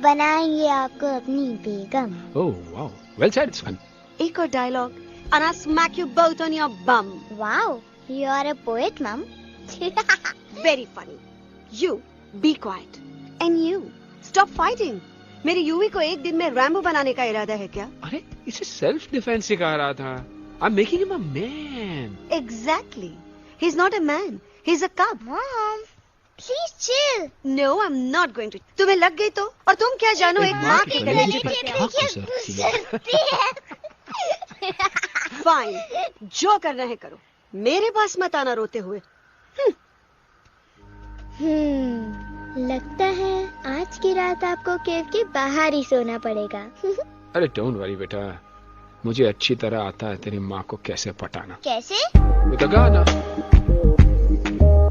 बनाएंगे आपको अपनी बेगम। Oh wow, well said, it's fun. एक और dialogue and I'll smack you both on your bum. Wow, you are a poet, Mom. Very funny. You be quiet and you stop fighting. मेरी UV को एक दिन में Rambo बनाने का इरादा है क्या? अरे इसे सेल्फ डिफेंस सिखा रहा था। I'm making him a man. Exactly. He's not a man. He's a cub. Mom, please chill. No, I'm not going to. तुम्हें लग गई तो? और तुम क्या जानो एक माँ के कलेजे पर क्या? Fine. जो करना है करो। मेरे पास मत आना रोते हुए। लगता है आज की रात आपको केव के बाहर ही सोना पड़ेगा। अरे डोंट वरी बेटा, मुझे अच्छी तरह आता है तेरी माँ को कैसे पटाना। कैसे? With a गाना।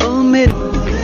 ओ मेरे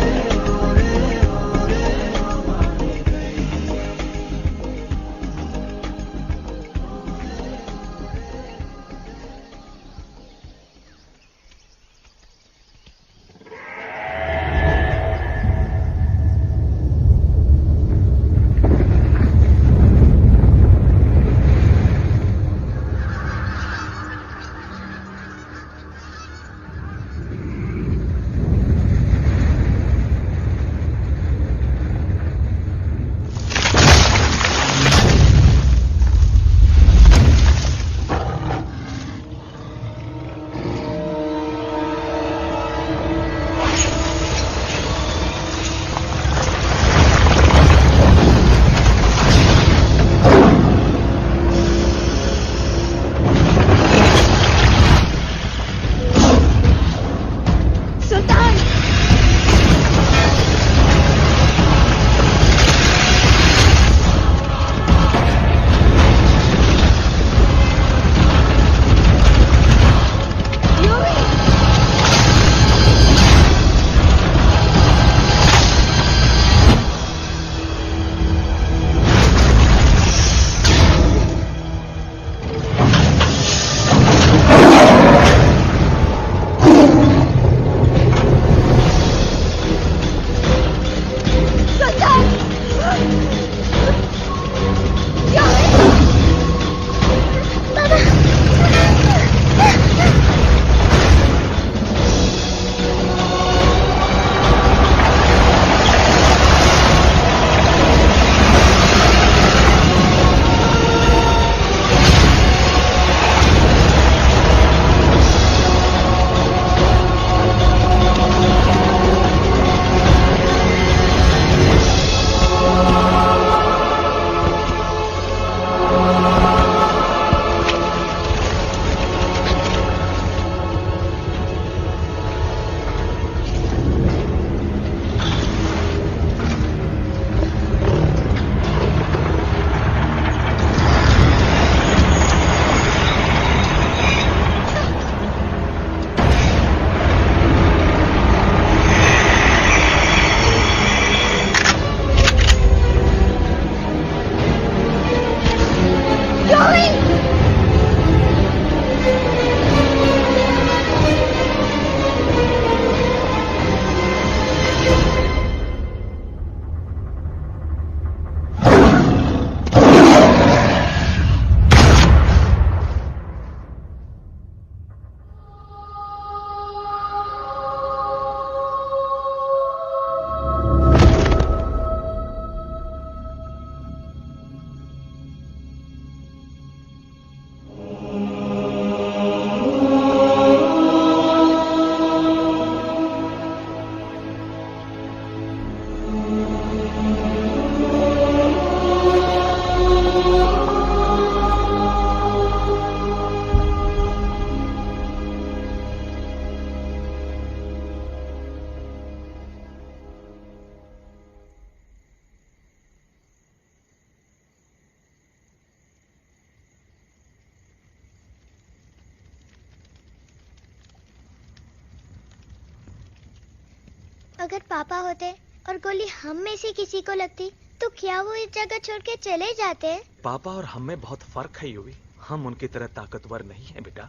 अगर पापा होते और गोली हम में से किसी को लगती तो क्या वो इस जगह छोड़ के चले जाते? पापा और हम में बहुत फर्क है यूवी, हम उनकी तरह ताकतवर नहीं है बेटा।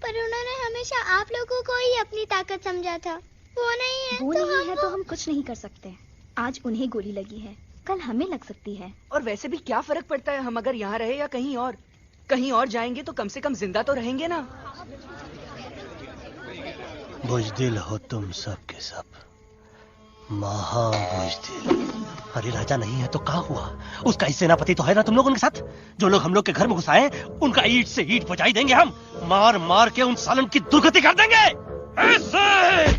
पर उन्होंने हमेशा आप लोगों को ही अपनी ताकत समझा था। वो नहीं है वो तो नहीं है तो हम कुछ नहीं कर सकते। आज उन्हें गोली लगी है, कल हमें लग सकती है। और वैसे भी क्या फर्क पड़ता है हम अगर यहाँ रहे या कहीं और? कहीं और जाएंगे तो कम से कम जिंदा तो रहेंगे ना। बुजदिल हो तुम सब के सब, महा बुजदिल। अरे राजा नहीं है तो क्या हुआ? उसका ही सेनापति तो है ना तुम लोग उनके साथ। जो लोग हम लोग के घर में घुसाए उनका ईंट से ईंट बजाई देंगे हम। मार मार के उन सालन की दुर्गति कर देंगे ऐसे।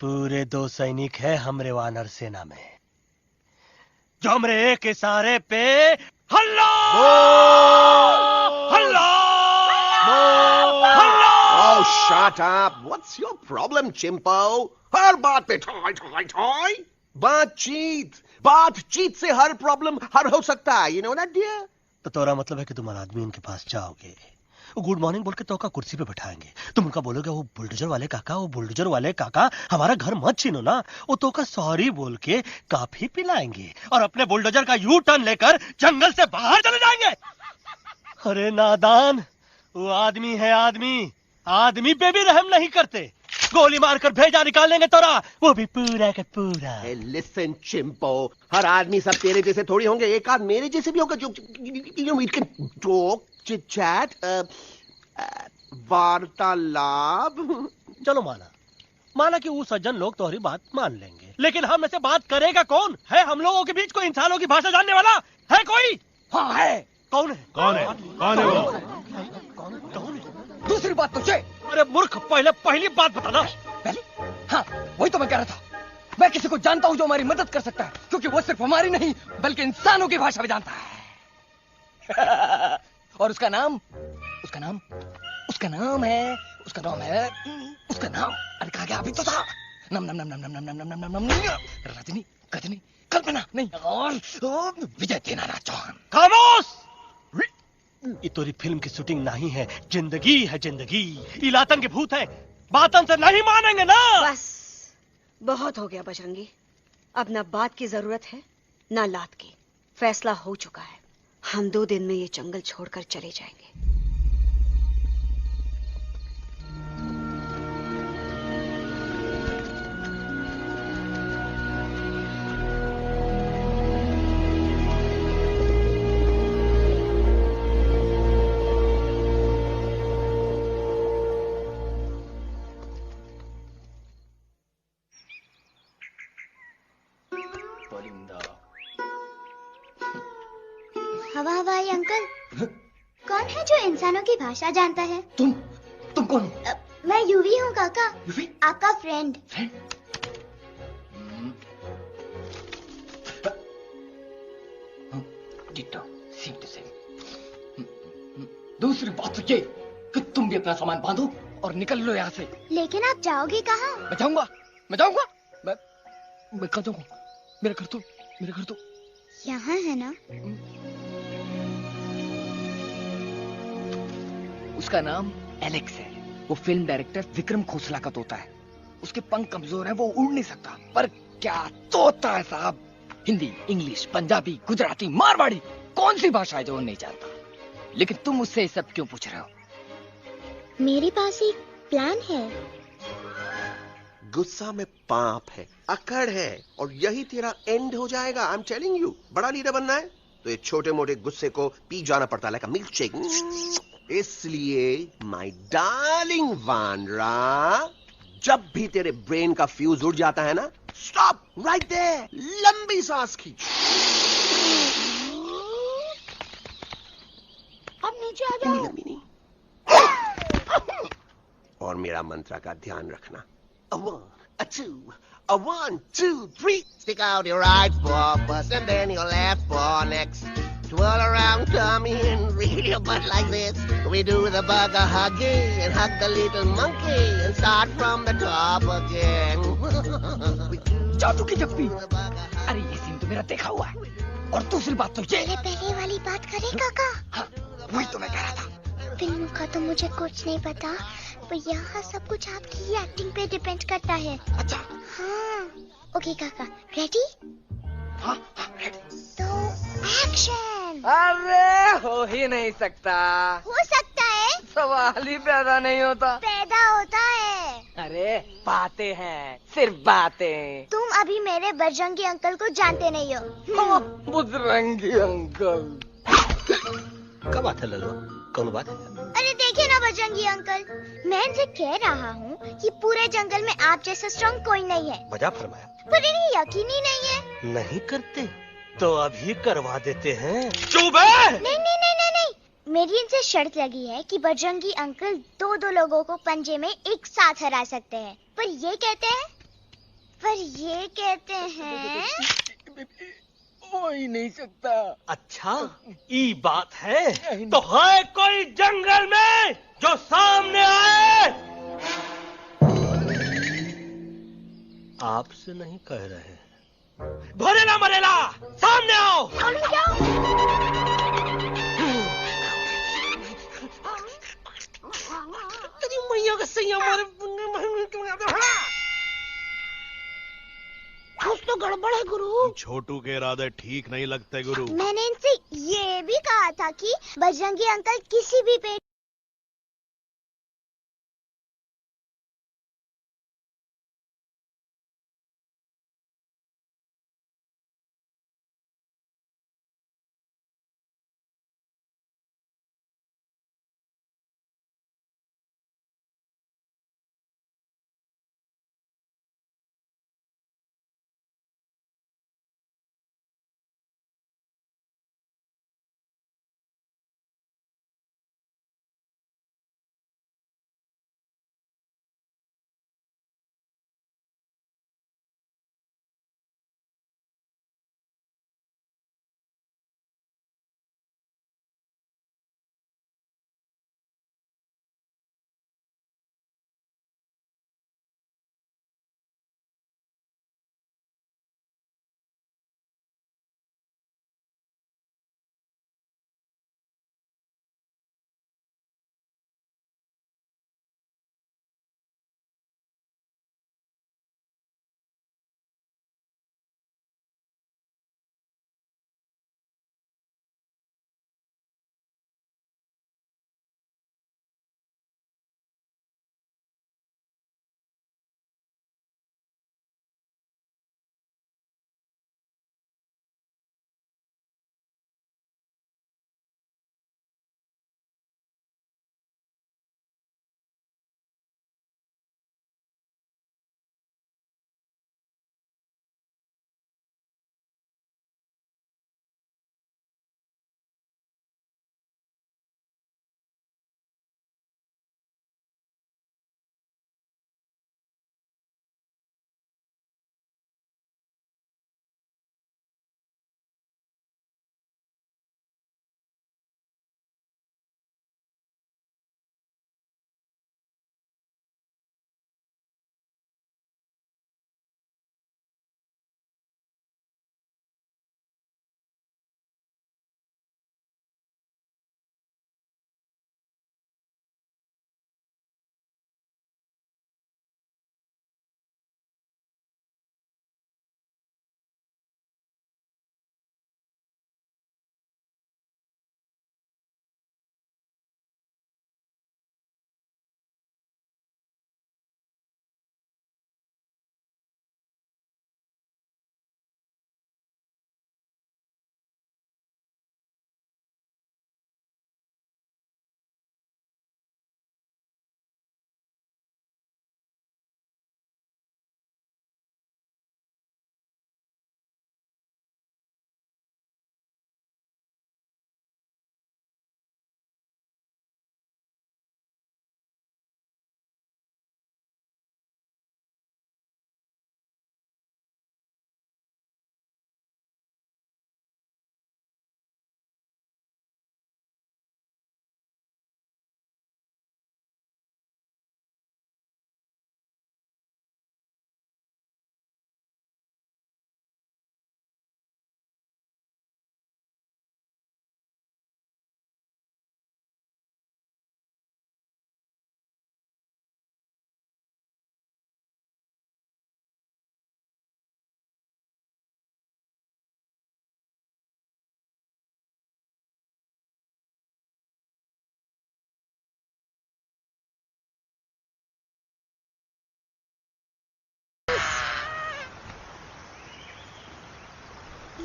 पूरे 2 सैनिक है हमरे वानर सेना में, जो हमरे एक इशारे पे हल्ला हल्ला हल्ला। Oh, shut up! What's your problem, Chimpo? हर बात पे ठोय ठोय ठोय। बातचीत से हर प्रॉब्लम हल हो सकता है। You know that, dear? तो तोरा मतलब है कि तुम आदमी उनके पास जाओगे, गुड मॉर्निंग बोल के तो का कुर्सी पे बैठाएंगे, तुम उनका बोलोगे वो बुलडोजर वाले काका हमारा घर मत छीनो ना। वो तो का सॉरी बोल के काफी पिलाएंगे और अपने बुलडोजर का यू टर्न लेकर जंगल से बाहर चले जाएंगे। अरे नादान, वो आदमी है आदमी पे भी रहम नहीं करते। गोली मारकर भेजा निकाल लेंगे तोरा, वो भी पूरा का पूरा। Hey, listen, Chimpo. हर आदमी सब तेरे जैसे थोड़ी होंगे, एक आध मेरे जैसे भी होगा जो we can talk, chit chat, वार्तालाप। चलो माना कि वो सज्जन लोग तुम्हारी बात मान लेंगे, लेकिन हम में से बात करेगा कौन? है हम लोगों के बीच कोई इंसानों की भाषा जानने वाला है कोई? हाँ है। कौन है वो? दूसरी बात तुझे। अरे मूर्ख, पहली बात बताना। पहले? हाँ, वही तो मैं कह रहा था। मैं किसी को जानता हूँ जो हमारी मदद कर सकता है, क्योंकि वो सिर्फ हमारी नहीं बल्कि इंसानों की भाषा भी जानता है। और उसका नाम है अरे कहा गया अभी तो था। नम रजनी गजनी कल्पना नहीं और विजय देनाराज चौहान। खामोश! ये तोरी फिल्म की शूटिंग नहीं है, जिंदगी है जिंदगी। इलातन के भूत है, बातन से नहीं मानेंगे ना। बस बहुत हो गया बजरंगी, अब ना बात की जरूरत है ना लात की। फैसला हो चुका है, हम 2 दिन में ये जंगल छोड़कर चले जाएंगे। हवाई अंकल, कौन है जो इंसानों की भाषा जानता है? तुम कौन हो? मैं यूवी हूँ काका, आपका फ्रेंड। दूसरी बात तो ये कि तुम भी अपना सामान बांधो और निकल लो यहाँ से। लेकिन आप जाओगे कहाँ? मैं जाऊंगा मैं कहाँ जाऊंगा? मेरा घर तो यहाँ है ना। उसका नाम एलेक्स है। वो फिल्म डायरेक्टर विक्रम खोसला का तोता है। उसके पंख कमजोर हैं, वो उड़ नहीं सकता, पर क्या तोता है साहब। हिंदी, इंग्लिश, पंजाबी, गुजराती, मारवाड़ी, कौन सी भाषा है जो वो नहीं जानता। लेकिन तुम उससे ये सब क्यों पूछ रहे हो? मेरे पास एक प्लान है। गुस्सा में पाप है, अकड़ है, और यही तेरा एंड हो जाएगा। आई एम टेलिंग यू। बड़ा लीडर बनना है तो ये छोटे मोटे गुस्से को पी जाना पड़ता है, लाइक अ मिल्क शेक। इसलिए माय डार्लिंग वानरा, जब भी तेरे ब्रेन का फ्यूज उड़ जाता है ना, स्टॉप राइट देयर, लंबी सांस खींच। अब नीचे आ जाओ। लंबी नहीं। और मेरा मंत्र का ध्यान रखना। A 1, a 2, a 1, 2, 3. Stick out your right paw first and then your left paw next. Twirl around, tummy and reel your butt like this. We do the bugger hugging and hug the little monkey and start from the top again. जादू की जप्पी। अरे ये scene तो मेरा देखा हुआ है। और दूसरी बात तो ये। पहले वाली बात करें काका? हाँ, वही तो मैं कह रहा था। फिल्म का तो मुझे कुछ नहीं पता, पर यहाँ सब कुछ आपकी ही एक्टिंग पे डिपेंड करता है। अच्छा। हाँ। ओके काका, रेडी? हाँ, रेडी। तो एक्शन। अरे हो ही नहीं सकता। हो सकता है। सवाल ही पैदा नहीं होता। पैदा होता है। अरे बातें हैं, सिर्फ बातें। तुम अभी मेरे बजरंगी अंकल को जानते नहीं हो। बुजरंगी अंकल। क्या बात है लल्लू, कौन बात है? अरे देखिए ना बजरंगी अंकल, मैं इनसे कह रहा हूँ कि पूरे जंगल में आप जैसा स्ट्रॉन्ग कोई नहीं है, बजा फरमाया। पर इन्हें यकीन ही नहीं है। नहीं करते तो अभी करवा देते हैं। चुप है। नहीं नहीं नहीं नहीं नहीं, मेरी इनसे शर्त लगी है कि बजरंगी अंकल दो लोगों को पंजे में एक साथ हरा सकते हैं, पर ये कहते हैं हो ही नहीं सकता। अच्छा ये बात है तो है कोई जंगल में जो सामने आए? आपसे नहीं कह रहे, भरेला मरेला सामने आओ। मैया का सैया मारे, कुछ तो गड़बड़ है गुरु। छोटू के इरादे ठीक नहीं लगते गुरु। मैंने इनसे ये भी कहा था कि बजरंगी अंकल किसी भी पेड़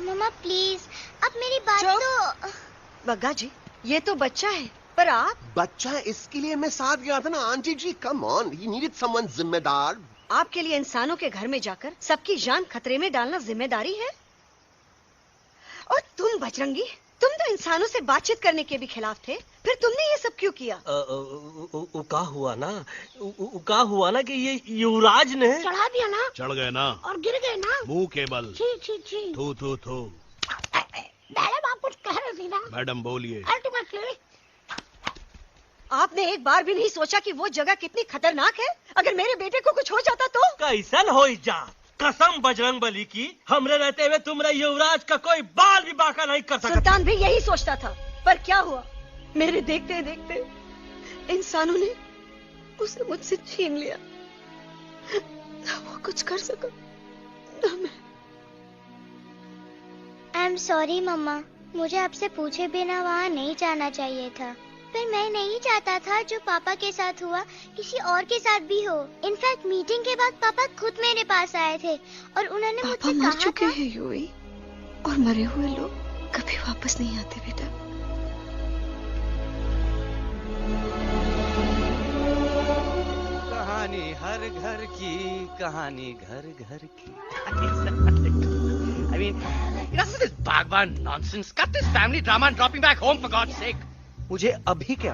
मम्मा प्लीज, अब मेरी बात चुप। तो। बग्गा जी, ये तो बच्चा है, पर आप बच्चा, इसके लिए मैं साथ गया था ना aunty ji. Come on, he needed someone जिम्मेदार। आपके लिए इंसानों के घर में जाकर सबकी जान खतरे में डालना जिम्मेदारी है? और तुम बजरंगी, तुम तो इंसानों से बातचीत करने के भी खिलाफ थे, फिर तुमने ये सब क्यों किया? का हुआ ना कि ये युवराज ने चढ़ा दिया ना चढ़ गए ना और गिर गए ना। मुंह के बल। छी छी छी। थू थू थू। मैडम आप कुछ कह रही थी ना। मैडम बोलिए। अल्टीमेटली आपने एक बार भी नहीं सोचा कि वो जगह कितनी खतरनाक है? अगर मेरे बेटे को कुछ हो जाता तो? कैसन हो जा, कसम बजरंग बली की, हमरे रहते हुए तुमरे युवराज का कोई बाल भी बाका नहीं कर सकता। सुल्तान भी यही सोचता था, पर क्या हुआ? मेरे देखते देखते इंसानों ने उसे मुझसे छीन लिया। ना वो कुछ कर सका, ना मैं। आई एम सॉरी मम्मा, मुझे आपसे पूछे बिना वहाँ नहीं जाना चाहिए था। पर मैं नहीं चाहता था जो पापा के साथ हुआ किसी और के साथ भी हो। इनफैक्ट मीटिंग के बाद पापा खुद मेरे पास आए थे और उन्होंने पापा मुझसे मर कहा चुके था। हैं यूई, और मरे हुए लोग कभी वापस नहीं आते बेटा। कहानी हर घर की, कहानी घर घर की। I mean, enough of this Bhagwan nonsense. Cut this family drama and drop me back home for God's sake. मुझे अभी के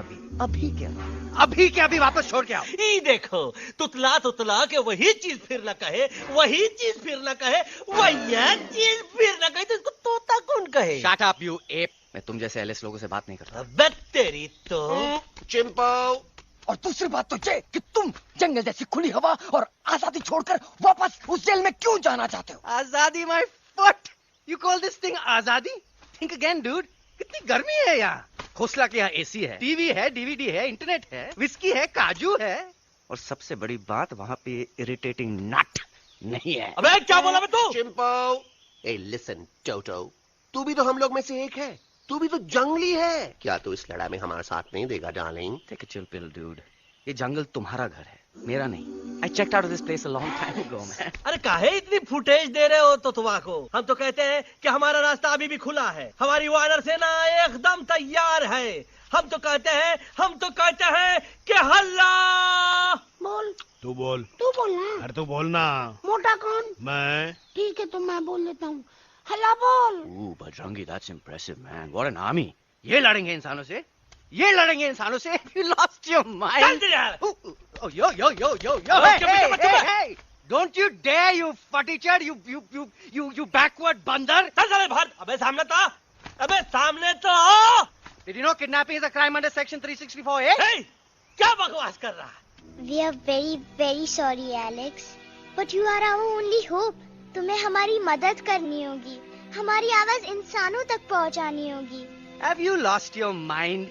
अभी वापस छोड़ के आओ। ये देखो, तुतला तुतला के वही चीज फिर न कहे, वही चीज फिर न कहे, वही चीज फिर न कहे, तो इसको तोता कौन कहे? Shut up, you ape. मैं तुम जैसे एलिस लोगों से बात नहीं करता। अबे तेरी तो। चिंपो। और दूसरी बात तो ये कि तुम जंगल जैसी खुली हवा और आजादी छोड़कर वापस उस जेल में क्यों जाना चाहते हो? आजादी my foot. You call this thing आजादी? Think again, dude. कितनी गर्मी है यहाँ। खोसला के यहाँ एसी है, टीवी है, डीवीडी है, इंटरनेट है, विस्की है, काजू है, और सबसे बड़ी बात वहाँ पे इरिटेटिंग नट नहीं है। अबे क्या बोला बे तू? चिंपो। ए लिसन टोटो, तू भी तो हम लोग में से एक है। तू भी तो जंगली है। क्या तू इस लड़ाई में हमारा साथ नहीं देगा darling? Take a chill pill, dude. ये जंगल तुम्हारा घर है, मेरा नहीं। I checked out of this place a long time ago, man. अरे काहे इतनी फुटेज दे रहे हो तुतवा को? हम तो कहते हैं कि हमारा रास्ता अभी भी खुला है, हमारी वानर सेना एकदम तैयार है। हम तो कहते हैं कि हल्ला। बोल। तू बोल। तू बोलना। अरे तू बोलना। मोटा कौन? मैं। ठीक है तो मैं बोल लेता हूँ। हल्ला बोल। Ooh, Bajrangi, that's impressive, man. What an army. ये लड़ेंगे इंसानों से? ये लड़ेंगे इंसानों से? You lost your mind. चल दे यार। Oh, yo. Hey. Don't you dare, you fatty-chad, you backward बंदर. चल चल बाहर। अबे सामने तो आओ। Did you know kidnapping is a crime under section 364A? Hey, क्या बकवास कर रहा है? We are very very sorry Alex, but you are our only hope. तुम्हें हमारी मदद करनी होगी, हमारी आवाज इंसानों तक पहुंचानी होगी। Have you lost your mind?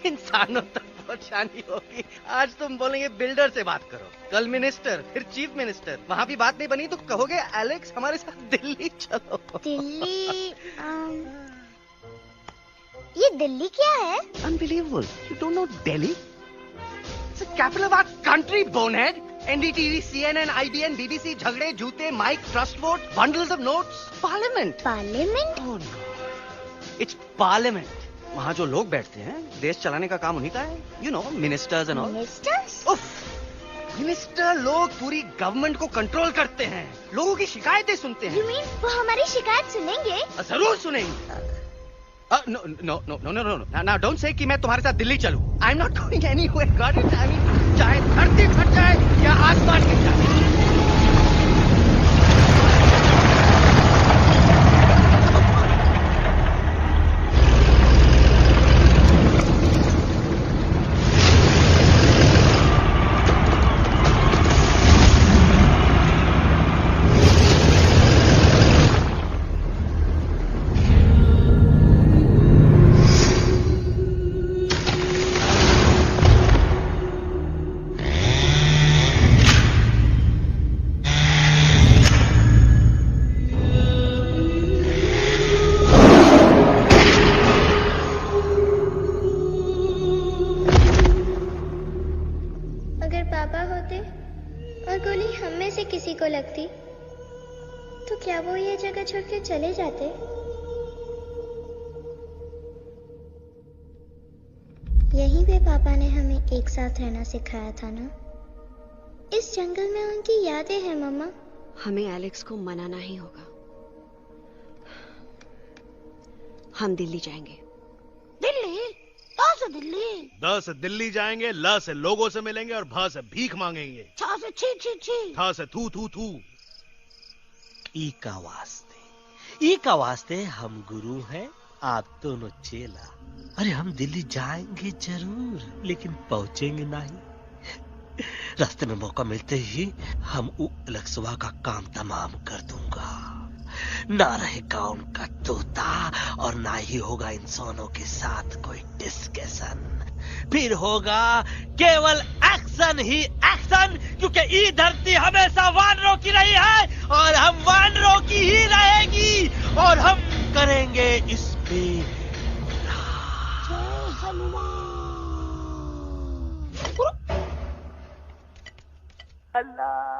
इंसानों तक पहुंचानी होगी। आज तुम बोलेंगे बिल्डर से बात करो, कल मिनिस्टर, फिर चीफ मिनिस्टर। वहाँ भी बात नहीं बनी तो कहोगे एलेक्स हमारे साथ दिल्ली चलो। दिल्ली ये दिल्ली क्या है? Unbelievable. You don't know Delhi? It's the capital of our country, bonehead. NDTV, CNN, IBN, BBC, झगड़े, जूते, mike, trust vote, bundles of notes. Parliament. Parliament? Oh no. It's Parliament. वहाँ जो लोग बैठते हैं, देश चलाने का काम उन्हीं का है। You know, ministers and all. Ministers? उफ, मिनिस्टर लोग पूरी गवर्नमेंट को कंट्रोल करते हैं, लोगों की शिकायतें सुनते You हैं। mean वो हमारी शिकायत सुनेंगे? जरूर सुनेंगे। No. Now don't say कि मैं तुम्हारे साथ दिल्ली चलूं. I'm not going anywhere. Got it? I mean, चाहे धरती फट जाए या आसमान गिर जाए। गोली हम में से किसी को लगती तो क्या वो ये जगह छोड़ के चले जाते? यहीं पे पापा ने हमें एक साथ रहना सिखाया था ना। इस जंगल में उनकी यादें हैं मम्मा। हमें एलेक्स को मनाना ही होगा। हम दिल्ली जाएंगे। दिल्ली? कहाँ से दिल्ली? द से दिल्ली जाएंगे, ल से लोगों से मिलेंगे और भ से भीख मांगेंगे, छ से छी छी छी, थ से थू थू थू। ई का वास्ते हम गुरु हैं, आप दोनों चेला। अरे हम दिल्ली जाएंगे जरूर, लेकिन पहुंचेंगे नहीं। रास्ते में मौका मिलते ही हम अलक्सवा का काम तमाम कर दूंगा। ना रहेगा उनका तोता और ना ही होगा इंसानों के साथ कोई डिस्कशन। फिर होगा केवल एक्शन ही एक्शन, क्योंकि ये धरती हमेशा वानरों की रही है और हम वानरों की ही रहेगी, और हम करेंगे इस पे जय हनुमान। अल्लाह।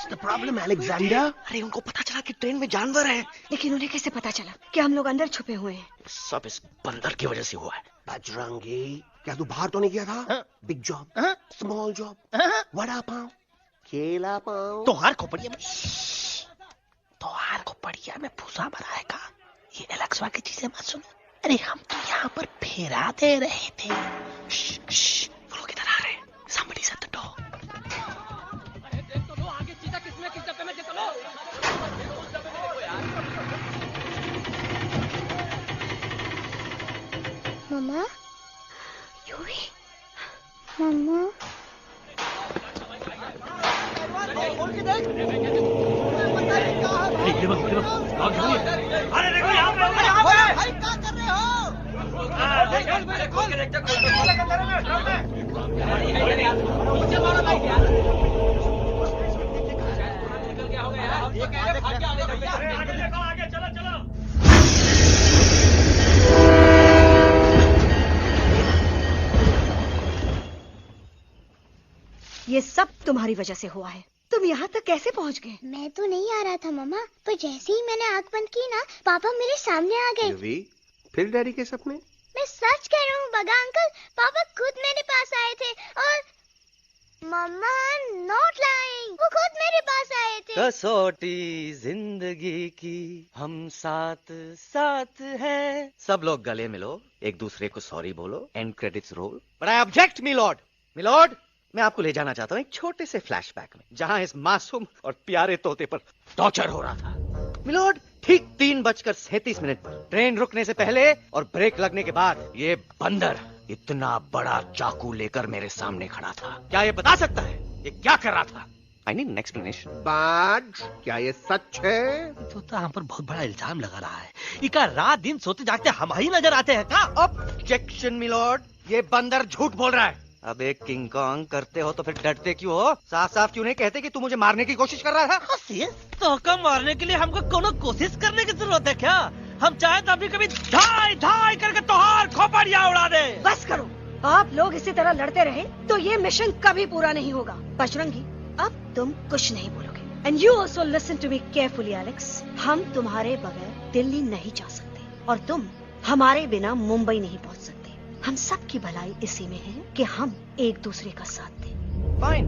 What's the problem, Alexander? अरे उनको पता चला कि ट्रेन में जानवर है। लेकिन उन्हें कैसे पता चला कि हम लोग अंदर छुपे हुए हैं? सब इस बंदर की वजह से हुआ है। बजरंगी, क्या तू बाहर तो नहीं गया था? Big job, small job, vada pav, केला पाव। तोहार को बढ़िया में भूसा बनाएगा। ये एलेक्सा की चीजें मत सुनो। अरे हम तो यहाँ पर फेरा दे रहे थे। वो लोग इधर आ रहे हैं। Somebody's at the door. आगे सीधा किसमें किस डब्बे में चलो। मम्मा, यूवी, मम्मा, अरे देखो यहाँ पे भाई क्या कर रहे हो? ये सब तुम्हारी वजह से हुआ है। तुम यहाँ तक कैसे पहुँच गए? मैं तो नहीं आ रहा था मम्मा, पर जैसे ही मैंने आंख बंद की ना, पापा मेरे सामने आ गए। यूवी, फिर डैडी के सपने? मैं सच कह रहा हूँ बगा अंकल, पापा खुद मेरे पास आए थे और मम्मा नॉट लाइंग, वो खुद मेरे पास आए थे। कसौटी जिंदगी की हम साथ साथ हैं। सब लोग गले मिलो, एक दूसरे को सॉरी बोलो, and credits roll. But I object milord, मैं आपको ले जाना चाहता हूँ एक छोटे से फ्लैशबैक में, जहाँ इस मासूम और प्यारे तोते पर टॉर्चर हो रहा था। मिलॉर्ड, ठीक 3:37 पर ट्रेन रुकने से पहले और ब्रेक लगने के बाद ये बंदर इतना बड़ा चाकू लेकर मेरे सामने खड़ा था। क्या ये बता सकता है ये क्या कर रहा था? I need an explanation. बाज, क्या ये सच है? तो हम पर बहुत बड़ा इल्जाम लगा रहा है। इका रात दिन सोते जागते हम ही नजर आते हैं क्या? ऑब्जेक्शन मिलॉर्ड, ये बंदर झूठ बोल रहा है। अब एक किंग कॉन्ग करते हो तो फिर डरते क्यों हो? साफ साफ क्यों नहीं कहते कि तू मुझे मारने की कोशिश कर रहा था? तो कम मारने के लिए हमको कोनो कोशिश करने की जरूरत है क्या? हम चाहे तो अभी कभी धाई धाई करके तोहार खोपड़िया उड़ा दे। बस करो, आप लोग इसी तरह लड़ते रहे तो ये मिशन कभी पूरा नहीं होगा। बजरंगी, अब तुम कुछ नहीं बोलोगे। And you also listen to me carefully Alex. हम तुम्हारे बगैर दिल्ली नहीं जा सकते और तुम हमारे बिना मुंबई नहीं पहुंच सकते। हम सब की भलाई इसी में है कि हम एक दूसरे का साथ दें। फाइन,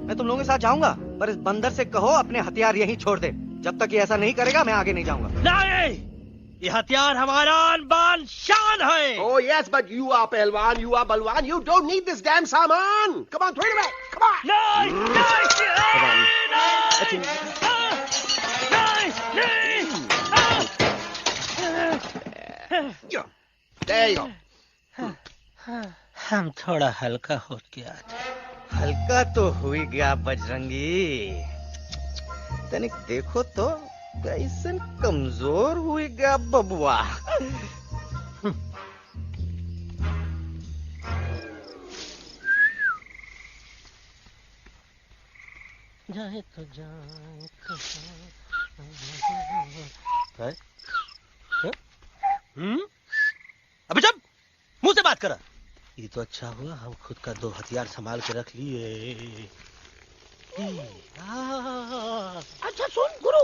मैं तुम लोगों के साथ जाऊंगा, पर इस बंदर से कहो अपने हथियार यहीं छोड़ दे। जब तक ये ऐसा नहीं करेगा मैं आगे नहीं जाऊंगा। नहीं, ये हथियार हमारा आन-बान शान है। Oh yes, but you are पहलवान, you are बलवान, you don't need this damn सामान. Come on, throw it away. Come on. नहीं। There you go. हम थोड़ा हल्का हो गया। हल्का तो हुई गया बजरंगी, तनिक देखो तो कैसन कमजोर हुई गया बबुआ। जाए तो जाए अबे जब मुंह से बात करा। ये तो अच्छा हुआ हम खुद का 2 हथियार संभाल के रख लिए। अच्छा सुन गुरु,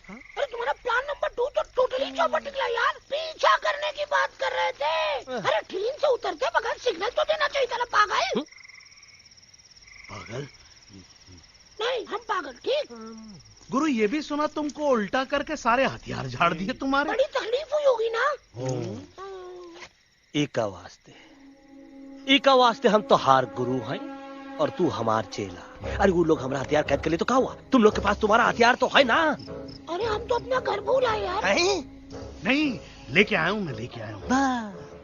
अरे तुम्हारा प्लान नंबर 2 तो टोटली चौपट निकला यार। पीछा करने की बात कर रहे थे। अरे ट्रेन से उतरते बगैर सिग्नल तो देना चाहिए था ना पागल। पागल? नहीं, हम पागल, ठीक। गुरु, ये भी सुना तुमको उल्टा करके सारे हथियार झाड़ दिए तुम्हारे। बड़ी तकलीफ हुई होगी ना। एका वास्ते हम तो हार गुरु हैं और तू हमार चेला। अरे वो लोग हमारा हथियार कैद कर ले तो क्या हुआ? तुम लोग के पास तुम्हारा हथियार तो है ना। अरे हम तो अपना घर भूल आए यार। नहीं, लेके आया हूँ, मैं लेके आया हूँ।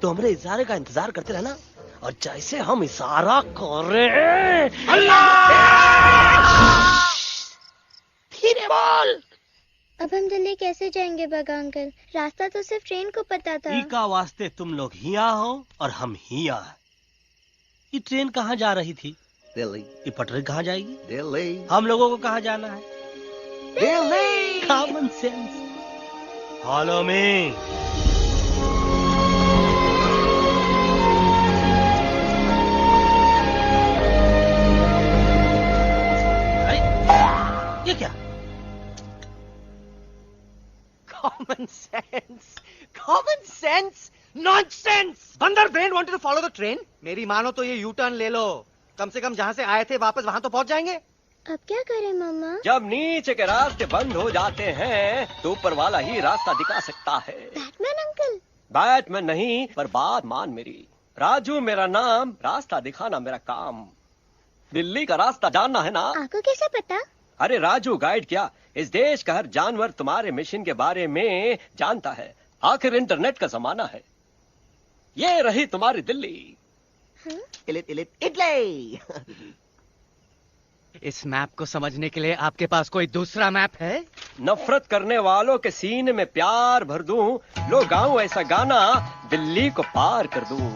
तो हमारे इशारे का इंतजार करते रहना और जैसे हम इशारा कर रहे धीरे बोल। अब हम दिल्ली कैसे जाएंगे बगा अंकल? रास्ता तो सिर्फ ट्रेन को पता था। एका वास्ते तुम लोग हिया हो और हम हिया। ये ट्रेन कहाँ जा रही थी? दिल्ली। ये पटरी कहाँ जाएगी? दिल्ली। हम लोगों को कहाँ जाना है? Delhi. Common sense. Follow me. Common sense. Common sense. Nonsense. बंदर brain wanted to follow the train. मेरी मानो तो ये यू टर्न ले लो. कम से कम जहाँ से आए थे वापस वहाँ तो पहुँच जाएंगे. अब क्या करें मामा? जब नीचे के रास्ते बंद हो जाते हैं तो ऊपर वाला ही रास्ता दिखा सकता है. Batman uncle. बैटमैन नहीं, पर बात मान मेरी. राजू मेरा नाम, रास्ता दिखाना मेरा काम. दिल्ली का रास्ता जानना है ना? आपको कैसे पता? अरे राजू गाइड क्या, इस देश का हर जानवर तुम्हारे मिशन के बारे में जानता है. आखिर इंटरनेट का जमाना है. ये रही तुम्हारी दिल्ली. इटली. इस मैप को समझने के लिए आपके पास कोई दूसरा मैप है? नफरत करने वालों के सीने में प्यार भर दूं, लो गाऊं ऐसा गाना, दिल्ली को पार कर दूं.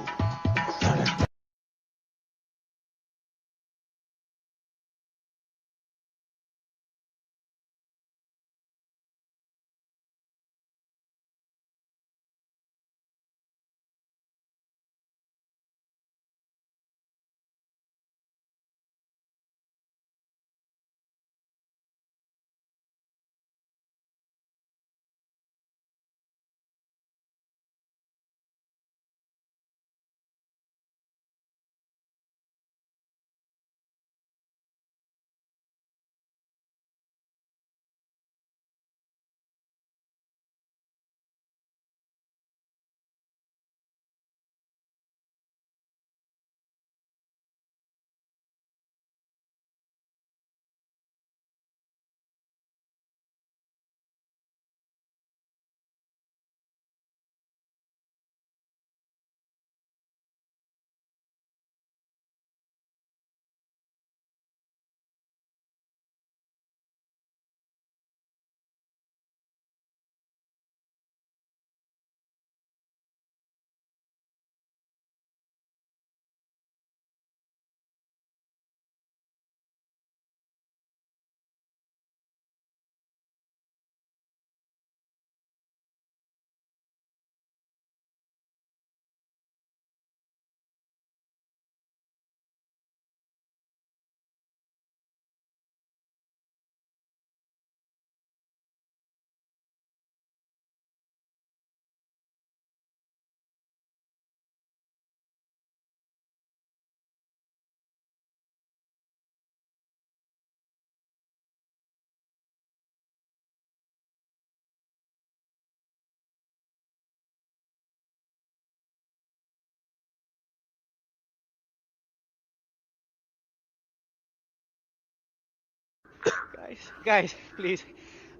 Guys, please.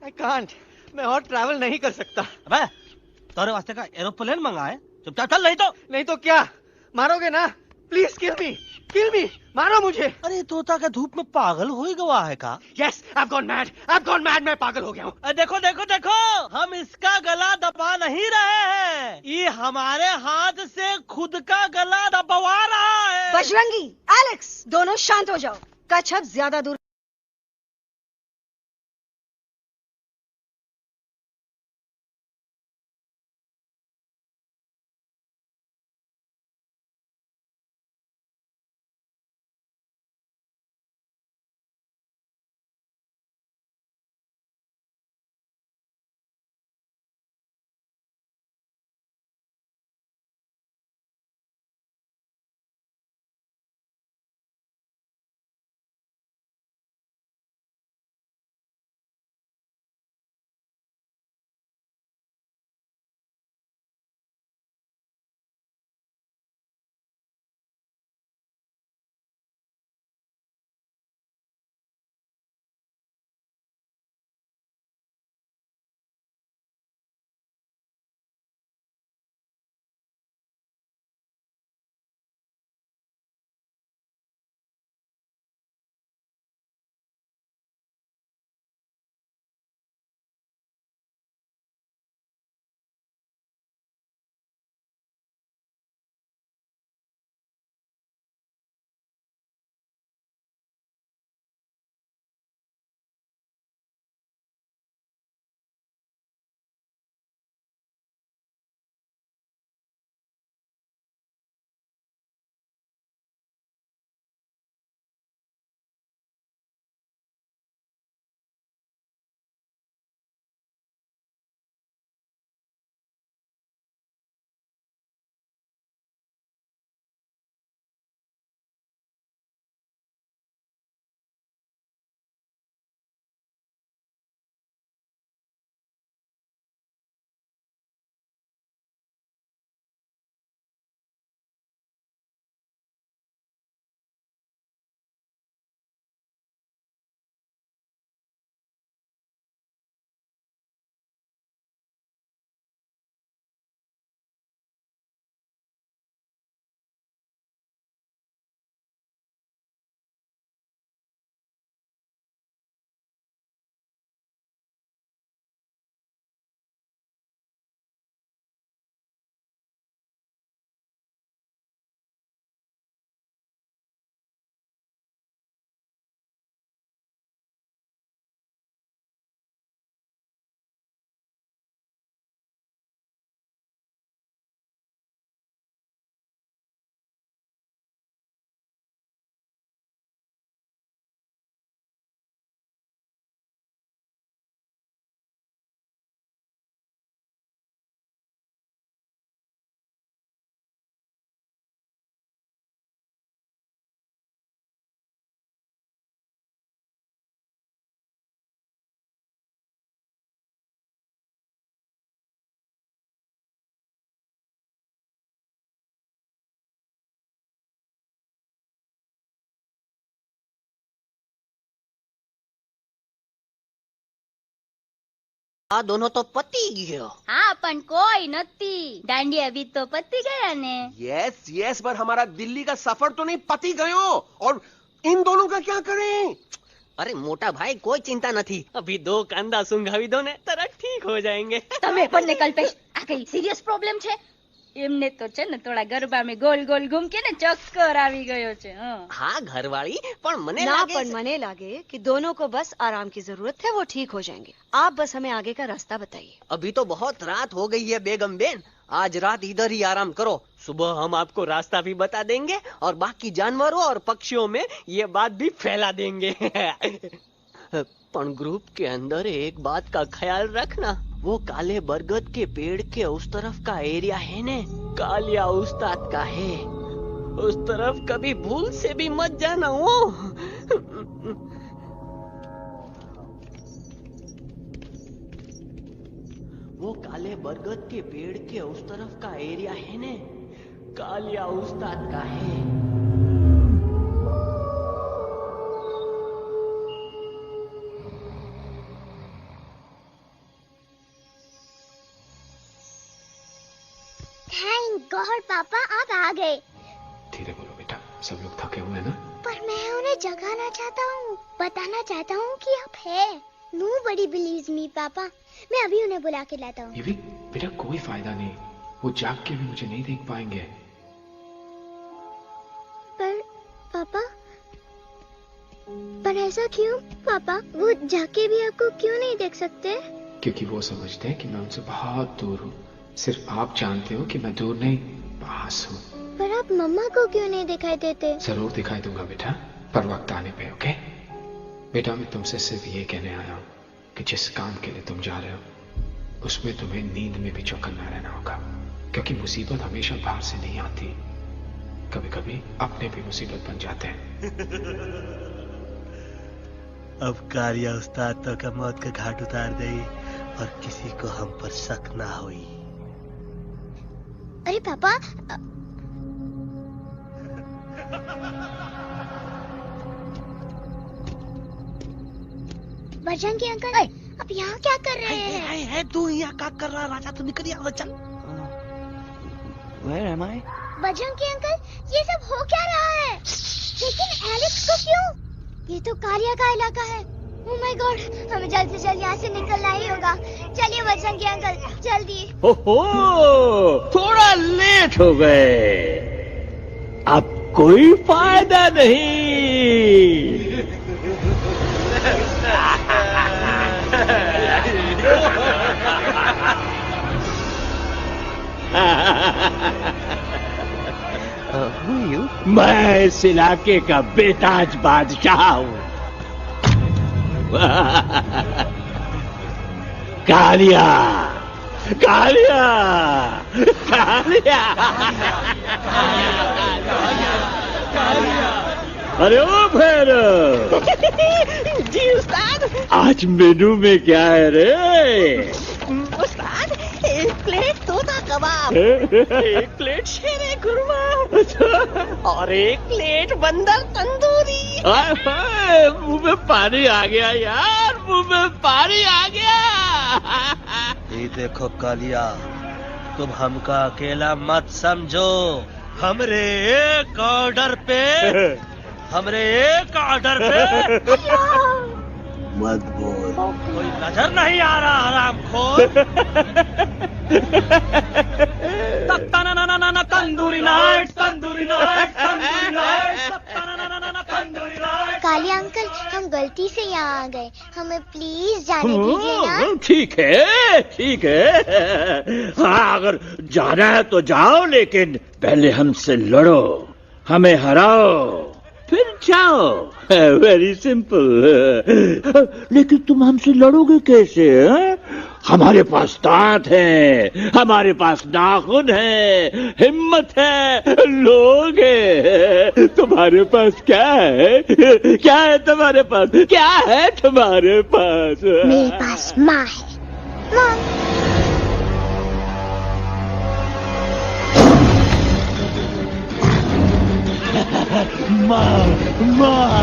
I can't. मैं और ट्रैवल नहीं कर सकता. अबे, तोरे वास्ते का एरोप्लेन मंगाए, चुपचाप चल. नहीं तो क्या मारोगे ना? प्लीज किल मी, मारो मुझे. अरे तोता के धूप में पागल हो ही गवा है का? Yes, I've gone mad, मैं पागल हो गया हूँ. देखो, हम इसका गला दबा नहीं रहे हैं, ये हमारे हाथ से खुद का गला दबवा रहा है. बजरंगी, एलेक्स, दोनों शांत हो जाओ. कच्छप ज्यादा दूर આ દોનો તો પતી ગયો. હા પણ કોઈ નથી. દાંડિયા भी तो पती गया ने. यस यस, पर हमारा दिल्ली का सफर तो नहीं पती गयो. और इन दोनों का क्या करें? अरे मोटा भाई कोई चिंता नहीं, अभी 2 कांदा सुंघावी दो ने तरत ठीक हो जाएंगे. તમે પણ ને કલ્પેશ આ કઈ સિરિયસ પ્રોબ્લેમ છે? એમને તો છે ને થોડા ગરબામાં ગોલ ગોલ ઘૂમ કે ને ચક્કર આવી ગયો છે. हाँ घरवाली, पर मने ना लागे पर मने लागे कि दोनों को बस आराम की जरूरत है, वो ठीक हो जाएंगे. आप बस हमें आगे का रास्ता बताइए. अभी तो बहुत रात हो गई है बेगम बेन, आज रात इधर ही आराम करो, सुबह हम आपको रास्ता भी बता देंगे और बाकी जानवरों और पक्षियों में ये बात भी फैला देंगे. पर ग्रुप के अंदर एक बात का ख्याल रखना, वो काले बरगद के पेड़ के उस तरफ का एरिया है ने कालिया उस्ताद का है, उस तरफ कभी भूल से भी मत जाना. वो काले बरगद के पेड़ के उस तरफ का एरिया है ने कालिया उस्ताद का है. थैंक गॉड पापा आप आ गए. धीरे बोलो बेटा, सब लोग थके हुए हैं ना. पर मैं उन्हें जगाना चाहता हूँ, बताना चाहता हूँ कि आप है. Nobody believes me पापा. मैं अभी उन्हें बुला के लाता हूँ. ये भी बेटा कोई फायदा नहीं, वो जाग के भी मुझे नहीं देख पाएंगे. पर ऐसा क्यों पापा? वो जाके भी आपको क्यों नहीं देख सकते? क्योंकि वो समझते हैं कि मैं उनसे बहुत दूर हूँ. सिर्फ आप जानते हो कि मैं दूर नहीं, पास हूँ. पर आप मम्मा को क्यों नहीं दिखाई देते? जरूर दिखाई दूंगा बेटा, पर वक्त आने पे. ओके बेटा, मैं तुमसे सिर्फ ये कहने आया हूँ कि जिस काम के लिए तुम जा रहे हो उसमें तुम्हें नींद में भी चौकन्ना रहना होगा, क्योंकि मुसीबत हमेशा बाहर से नहीं आती, कभी कभी अपने भी मुसीबत बन जाते हैं. अब कालिया उस्ताद तो का मौत का घाट उतार दे और किसी को हम पर शक ना हुई. अरे पापा बजरंगी अंकल अब यहाँ क्या कर रहे हैं? तू यहाँ क्या कर रहा? राजा तू निकल यहाँ, चल. Where am I? Bajrangi uncle ये सब हो क्या रहा है? लेकिन एलेक्स को क्यों? ये तो कालिया का इलाका है. ओह माय गॉड, हमें जल्द से जल्द यहाँ से निकलना ही होगा. चलिए बजरंगी अंकल जल्दी. ओहो, थोड़ा लेट हो गए, अब कोई फायदा नहीं. Who are you? मैं इस इलाके का बेताज बादशाह हूँ. कालिया कालिया कालिया. अरे ओ भैरव जी उस्ताद. आज मेनू में क्या है रे? उस्ताद 1 प्लेट तोता कबाब, 1 प्लेट शेरे कुरमा और 1 प्लेट बंदर तंदूरी. मुंह में पानी आ गया यार, मुंह में पानी आ गया. ये देखो कालिया, तुम हमका अकेला मत समझो. हमरे एक ऑर्डर पे मत बोल. कोई नजर नहीं आ रहा हरामखोर. Tandoori night, tandoori night, tandoori night, tandoori night. Kalia uncle हम गलती से यहाँ आ गए, हमें प्लीज जाने दीजिए ना. ठीक है ठीक है, हाँ अगर जाना है तो जाओ, लेकिन पहले हमसे लड़ो, हमें हराओ, फिर जाओ. Very simple. लेकिन तुम हमसे लड़ोगे कैसे? हमारे पास दांत है, हमारे पास नाखून है, हिम्मत है, लोग है. तुम्हारे पास क्या है? क्या है तुम्हारे पास? क्या है तुम्हारे पास? मेरे पास माँ है. माँ माँ.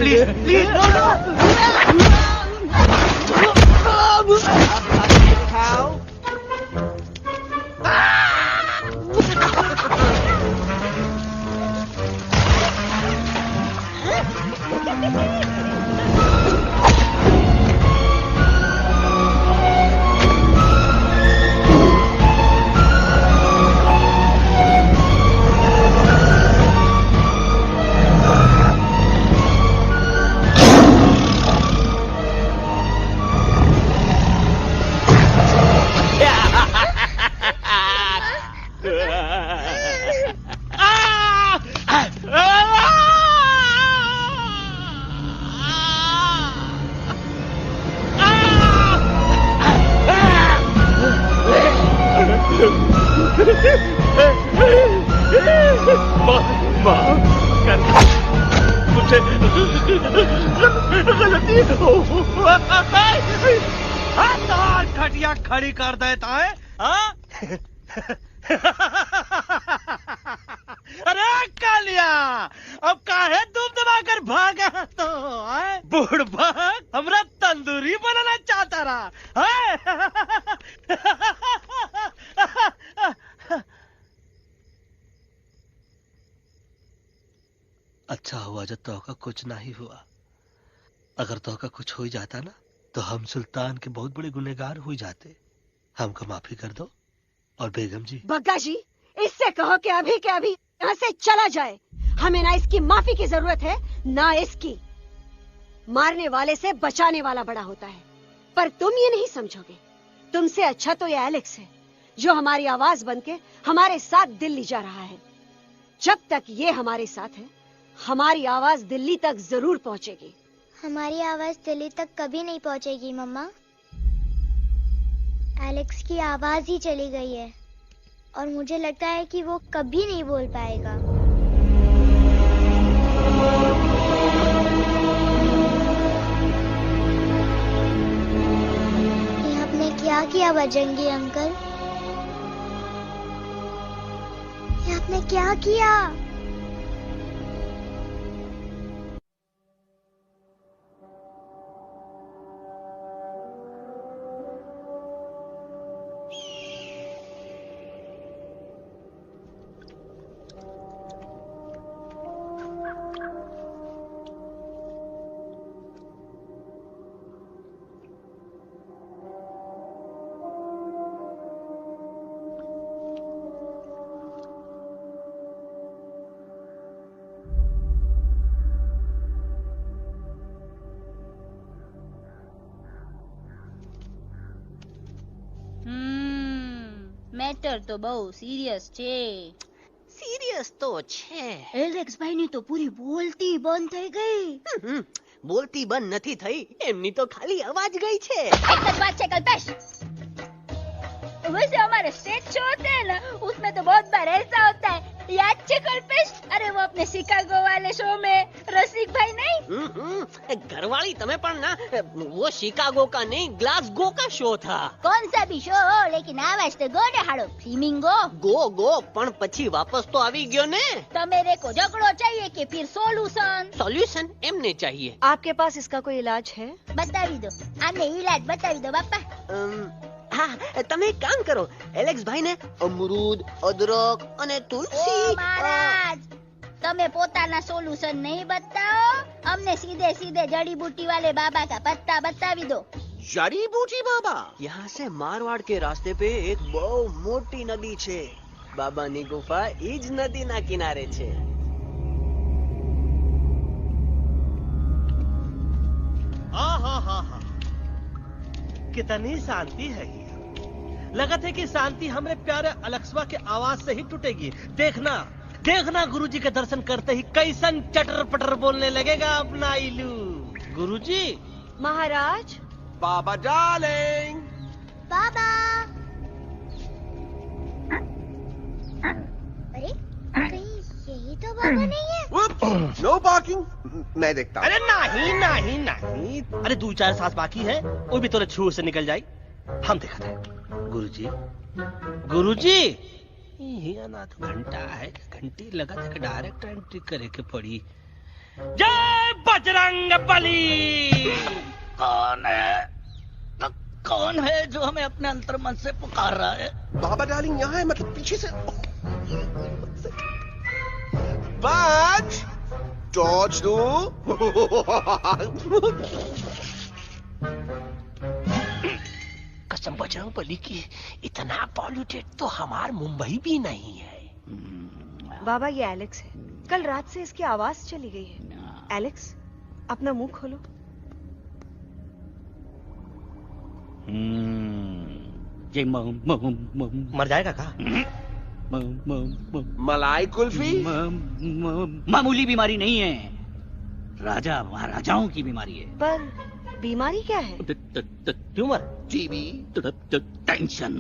प्लीज प्लीज घटिया खड़ी कर देता है अरे कालिया अब काहे तुम दबाकर भागा तो बुढ़बा हमरा तंदूरी बनाना चाहता रहा अच्छा हुआ जब तोहका कुछ नहीं हुआ। अगर तोहका कुछ हो जाता ना तो हम सुल्तान के बहुत बड़े गुनहगार हो जाते। हमको माफी कर दो। और बेगम जी, बग्गा जी, इससे कहो कि अभी के अभी यहाँ से चला जाए। हमें ना इसकी माफी की जरूरत है ना इसकी। मारने वाले से बचाने वाला बड़ा होता है, पर तुम ये नहीं समझोगे। तुमसे अच्छा तो ये एलेक्स है जो हमारी आवाज बनके हमारे साथ दिल्ली जा रहा है। जब तक ये हमारे साथ है हमारी आवाज दिल्ली तक जरूर पहुंचेगी। हमारी आवाज दिल्ली तक कभी नहीं पहुंचेगी मम्मा। एलेक्स की आवाज ही चली गई है और मुझे लगता है कि वो कभी नहीं बोल पाएगा। ये आपने क्या किया बजरंगी अंकल? ये आपने क्या किया? મેટર તો બહુ સિરિયસ છે. સિરિયસ તો છે. એલેક્સ ભાઈ ની તો પૂરી બોલતી બંધ થઈ ગઈ. બોલતી બંધ નથી થઈ, એમની તો ખાલી અવાજ ગઈ છે. એક જ વાત છે કલ્પેશ. वैसे हमारे स्टेज शो होते हैं ना, उसमें तो बहुत बार ऐसा होता है, याद है कल्पेश? अरे वो अपने शिकागो वाले शो में रसिक भाई नहीं? घरवाली तमें पण ना, वो शिकागो का नहीं ग्लासगो का शो था. कौन सा भी शो हो, लेकिन आवाज तो गो ने हाड़ो. फ्लेमिंगो गो पण પછી वापस तो આવી ગયો ने. तो मेरे को झगड़ो चाहिए कि फिर सॉल्यूशन एमने चाहिए. आपके पास इसका कोई इलाज है? बतावी दो, आने इलाज बतावी दो बापा. हाँ, તમે એક કામ કરો, એલેક્સ ભાઈ ને અમરૂદ, અદરક અને તુલસી. ओ महाराज, તમે પોતાના સોલ્યુશન નહીં बताओ, हमने सीधे सीधे जड़ी बूटी वाले बाबा का पत्ता बतावी दो. जड़ी बूटी बाबा? यहाँ से मारवाड़ के रास्ते पे एक बहु मोटी नदी छे. बाबानी गुफा इज नदी ना किनारे छे. कितनी शांति है ये। लगत है कि शांति हमरे प्यारे अलेक्सवा के आवाज से ही टूटेगी। देखना देखना गुरुजी के दर्शन करते ही कैसन चटर पटर बोलने लगेगा अपना इलू। गुरुजी। महाराज। बाबा डार्लिंग। बाबा। अरे कहीं यही तो बाबा नहीं है। No parking. मैं देखता हूँ। अरे नहीं नहीं नहीं, अरे 2-4 सांस बाकी है, वो भी तो छू से निकल जाए। हम देखा था। गुरुजी गुरुजी ये ना तो घंटा है, घंटी लगा था, डायरेक्ट एंट्री करे के पड़ी। जय बजरंग बली। कौन है जो हमें अपने अंतर्मन से पुकार रहा है? बाबा डार्लिंग यहाँ है, मतलब पीछे से। बाज टॉर्च दो। कसम बजरंग बली की, इतना पॉल्यूटेड तो हमार मुंबई भी नहीं है। बाबा ये एलेक्स है, कल रात से इसकी आवाज चली गई है। एलेक्स अपना मुंह खोलो। ये मर जाएगा का? मलाई कुल्फी मामूली बीमारी नहीं है, राजा महाराजाओं की बीमारी है। पर बीमारी क्या है? Tumour, TB, tension,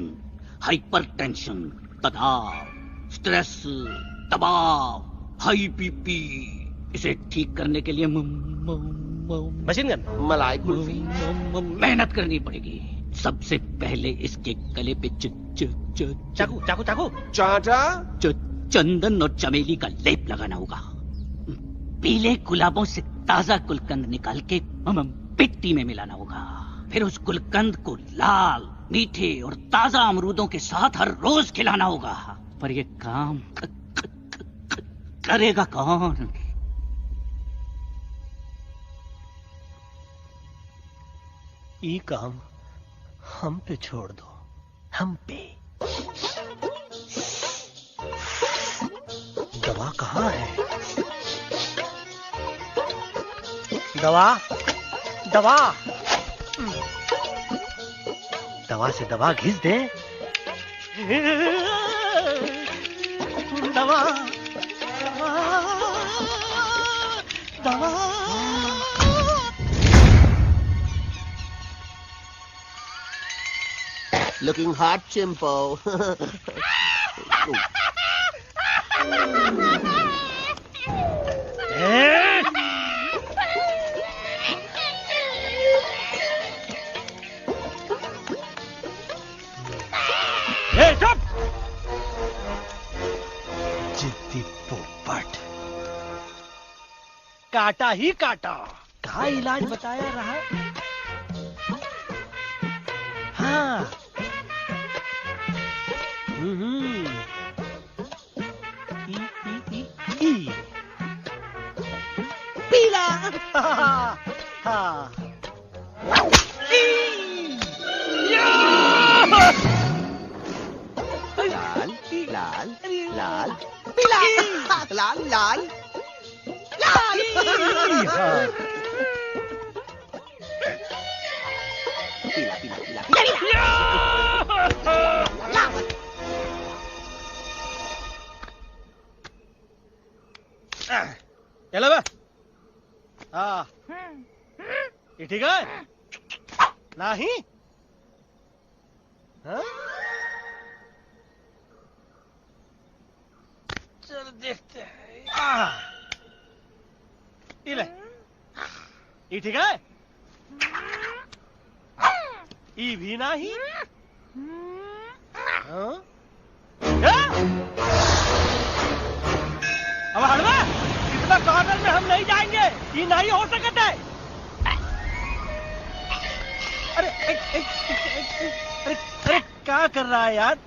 hyper tension, तनाव, स्ट्रेस, दबाव, हाई बीपी। इसे ठीक करने के लिए मशीन गन, मलाई कुल्फी, मेहनत करनी पड़ेगी। सबसे पहले इसके गले पे चाकू चाकू चाकू चाटा, चंदन और चमेली का लेप लगाना होगा। पीले गुलाबों से ताजा गुलकंद निकाल के पिट्टी में मिलाना होगा। फिर उस गुलकंद को लाल, मीठे और ताजा अमरूदों के साथ हर रोज खिलाना होगा। पर ये काम करेगा कौन? ये काम हम पे छोड़ दो, हम पे। दवा कहाँ है? दवा दवा दवा से दवा घिस दे। दवा दवा looking hot, Chimpo. जिद्दी पोपट, काटा ही काटा। कहाँ इलाज बताया रहा? हाँ पीला। हाँ लाल लाल लाल पीला, लाल लाल लाल। पीला पीला पीला पीला। चलो बा। हाँ ये ठीक है नहीं? हाँ? चलो देखते हैं। ये ठीक है? ये भी नहीं? हाँ? अब हड़वा इतना कॉर्नर में हम नहीं जाएंगे, ये नहीं हो सकता है। अरे अरे अरे क्या कर रहा है यार?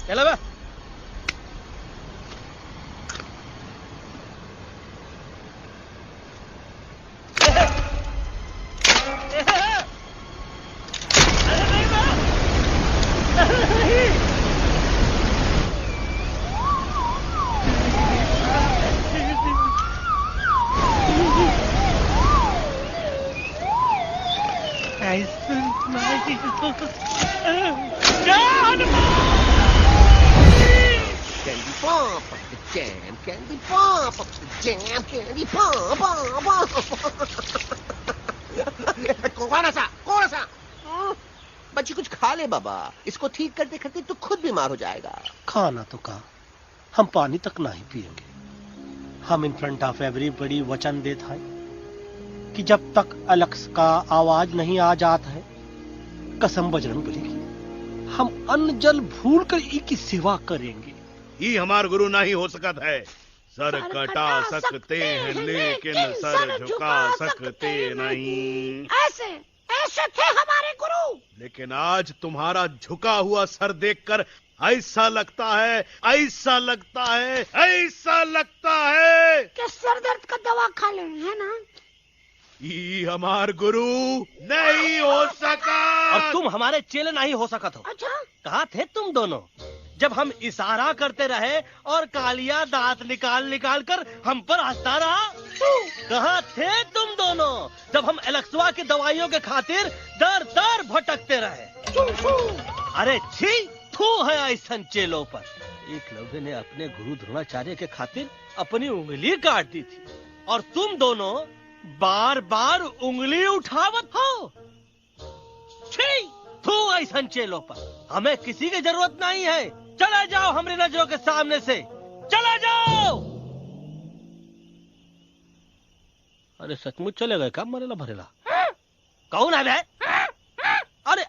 चलो बा। Jam candy pop, jam candy pop. कौन सा? बच्ची कुछ खा ले बाबा, इसको ठीक करते करते तो खुद बीमार हो जाएगा। खाना तो कहा, हम पानी तक नहीं पिएंगे। हम इन फ्रंट ऑफ एवरीबॉडी वचन देता है कि जब तक एलेक्स का आवाज नहीं आ जाता है, कसम बजरंग बली की, हम अन्न जल भूल कर ई की सेवा करेंगे। ये हमार गुरु नहीं हो सकत है। सर कटा सकते हैं लेकिन सर झुका सकते नहीं। ऐसे थे हमारे गुरु। लेकिन आज तुम्हारा झुका हुआ सर देखकर ऐसा लगता है कि सर दर्द का दवा खा ले, है ना? ये हमार गुरु नहीं हो सका। और तुम हमारे चेले नहीं हो सकत हो। अच्छा, कहाँ थे तुम दोनों जब हम इशारा करते रहे और कालिया दांत निकाल कर हम पर हंसता रहा? कहाँ थे तुम दोनों जब हम एलेक्सवा की दवाइयों के खातिर दर दर भटकते रहे? अरे छी, थू है ऐसन चेलों पर। एकलव्य ने अपने गुरु द्रोणाचार्य के खातिर अपनी उंगली काट दी थी और तुम दोनों बार बार उंगली उठावत हो। छी, थू ऐसन चेलों पर। हमें किसी की जरूरत नहीं है। चले जाओ हमारी नजरों के सामने से, चले जाओ। अरे सचमुच चले गए क्या? मरेला भरेला कौन है बे? अरे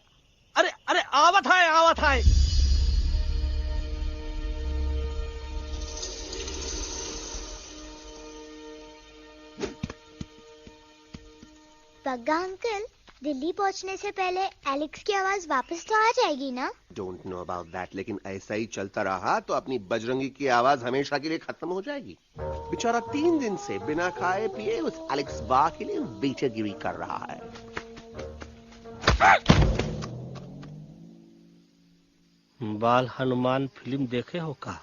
अरे अरे आवत है। बग्गा अंकल, दिल्ली पहुंचने से पहले एलेक्स की आवाज वापस तो आ जाएगी ना? डोंट नो अबाउट दैट, लेकिन ऐसा ही चलता रहा तो अपनी बजरंगी की आवाज हमेशा के लिए खत्म हो जाएगी। बेचारा 3 दिन से बिना खाए पिए उस एलेक्स बा के लिए बेचैगिरी कर रहा है। बाल हनुमान फिल्म देखे हो का?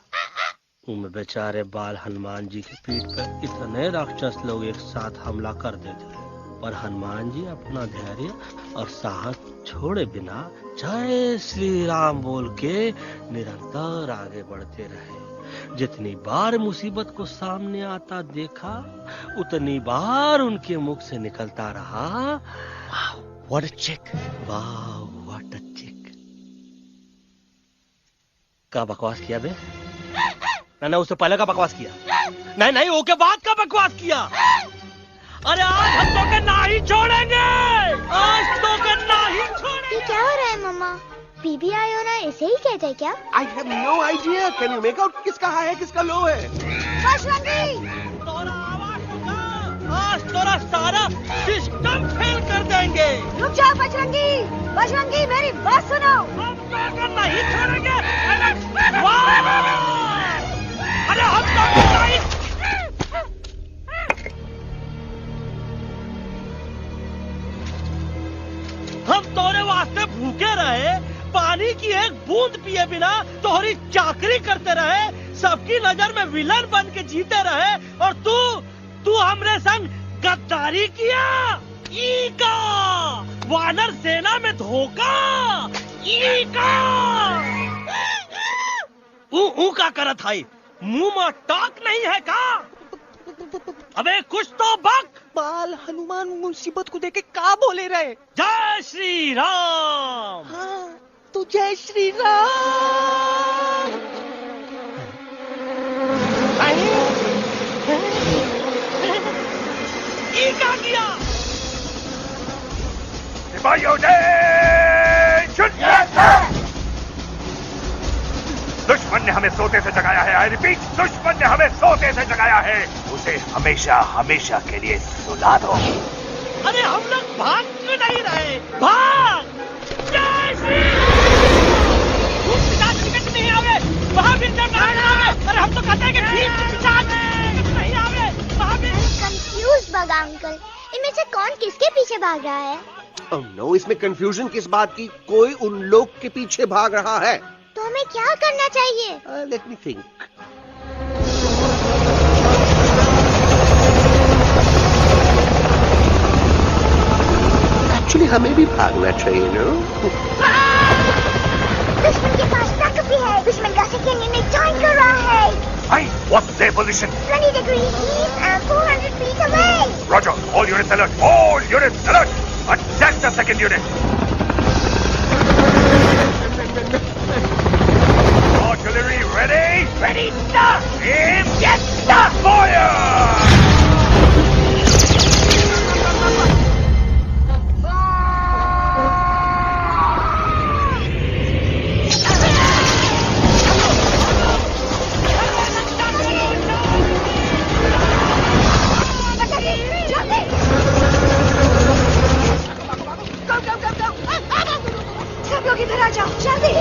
उनमें बेचारे बाल हनुमान जी की पीठ पर इतने राक्षस लोग एक साथ हमला कर देते हैं, पर हनुमान जी अपना धैर्य और साहस छोड़े बिना जय श्री राम बोल के निरंतर आगे बढ़ते रहे। जितनी बार मुसीबत को सामने आता देखा, उतनी बार उनके मुख से निकलता रहा, व्हाट अ चिक, वाह व्हाट अ चिक। का बकवास किया बे? ना उससे पहले का बकवास किया? नहीं वो के बाद का बकवास किया। अरे आज हम तो के नहीं छोड़ेंगे, आज तो के नहीं छोड़ेंगे। ये क्या हो रहा है मम्मा? बीबी आई हो ना, ऐसे ही कहते क्या? I have no idea. Can you make out किसका हाई है किसका लो है? बजरंगी, तोरा आवाज होगा, आज तोरा सारा सिस्टम फेल कर देंगे। रुक जाओ बजरंगी, मेरी बात सुनो। हम तो के नहीं छोड़ेंगे। अरे हम तो के नहीं। हम तोरे वास्ते भूखे रहे, पानी की एक बूंद पिए बिना तोहरी चाकरी करते रहे, सबकी नजर में विलन बन के जीते रहे, और तू हमरे संग गद्दारी किया। ई का वानर सेना में धोखा, ई का ऊ का करत है, मुंह में टॉक नहीं है का? अबे कुछ तो बक। बाल हनुमान मुसीबत को देखे का बोले रहे? जय श्री राम। हाँ, तो जय श्री राम। ये क्या किया? सिपाहियों दुश्मन ने हमें सोते से जगाया है। आई रिपीट, दुश्मन ने हमें सोते से जगाया है। उसे हमेशा हमेशा के लिए सुला दो। अरे हम लोग भाग क्यों नहीं रहे? भाग! जय श्री राम। टिकट नहीं आवे, वहाँ भी जब अरे हम तो कहते हैं कि नहीं आवे, वहाँ भी। कंफ्यूज बगा अंकल, इनमें से कौन किसके पीछे भाग रहा है? Oh no, इसमें कंफ्यूजन किस बात की? कोई उन लोग के पीछे भाग रहा है। तो हमें क्या करना चाहिए? Let me think. एक्चुअली हमें भी भागना चाहिए ना? दुश्मन के पास ताकत भी है, दुश्मन का सेकेंड यूनिट ज्वाइन कर रहा है। What's their position? 20 degrees east and 400 feet away. Roger. All units alert. All units alert. Attack the second unit. Artillery ready? Ready, sir! Aim! Yes, sir! Fire! सब लोग इधर आ जाओ, जल्दी।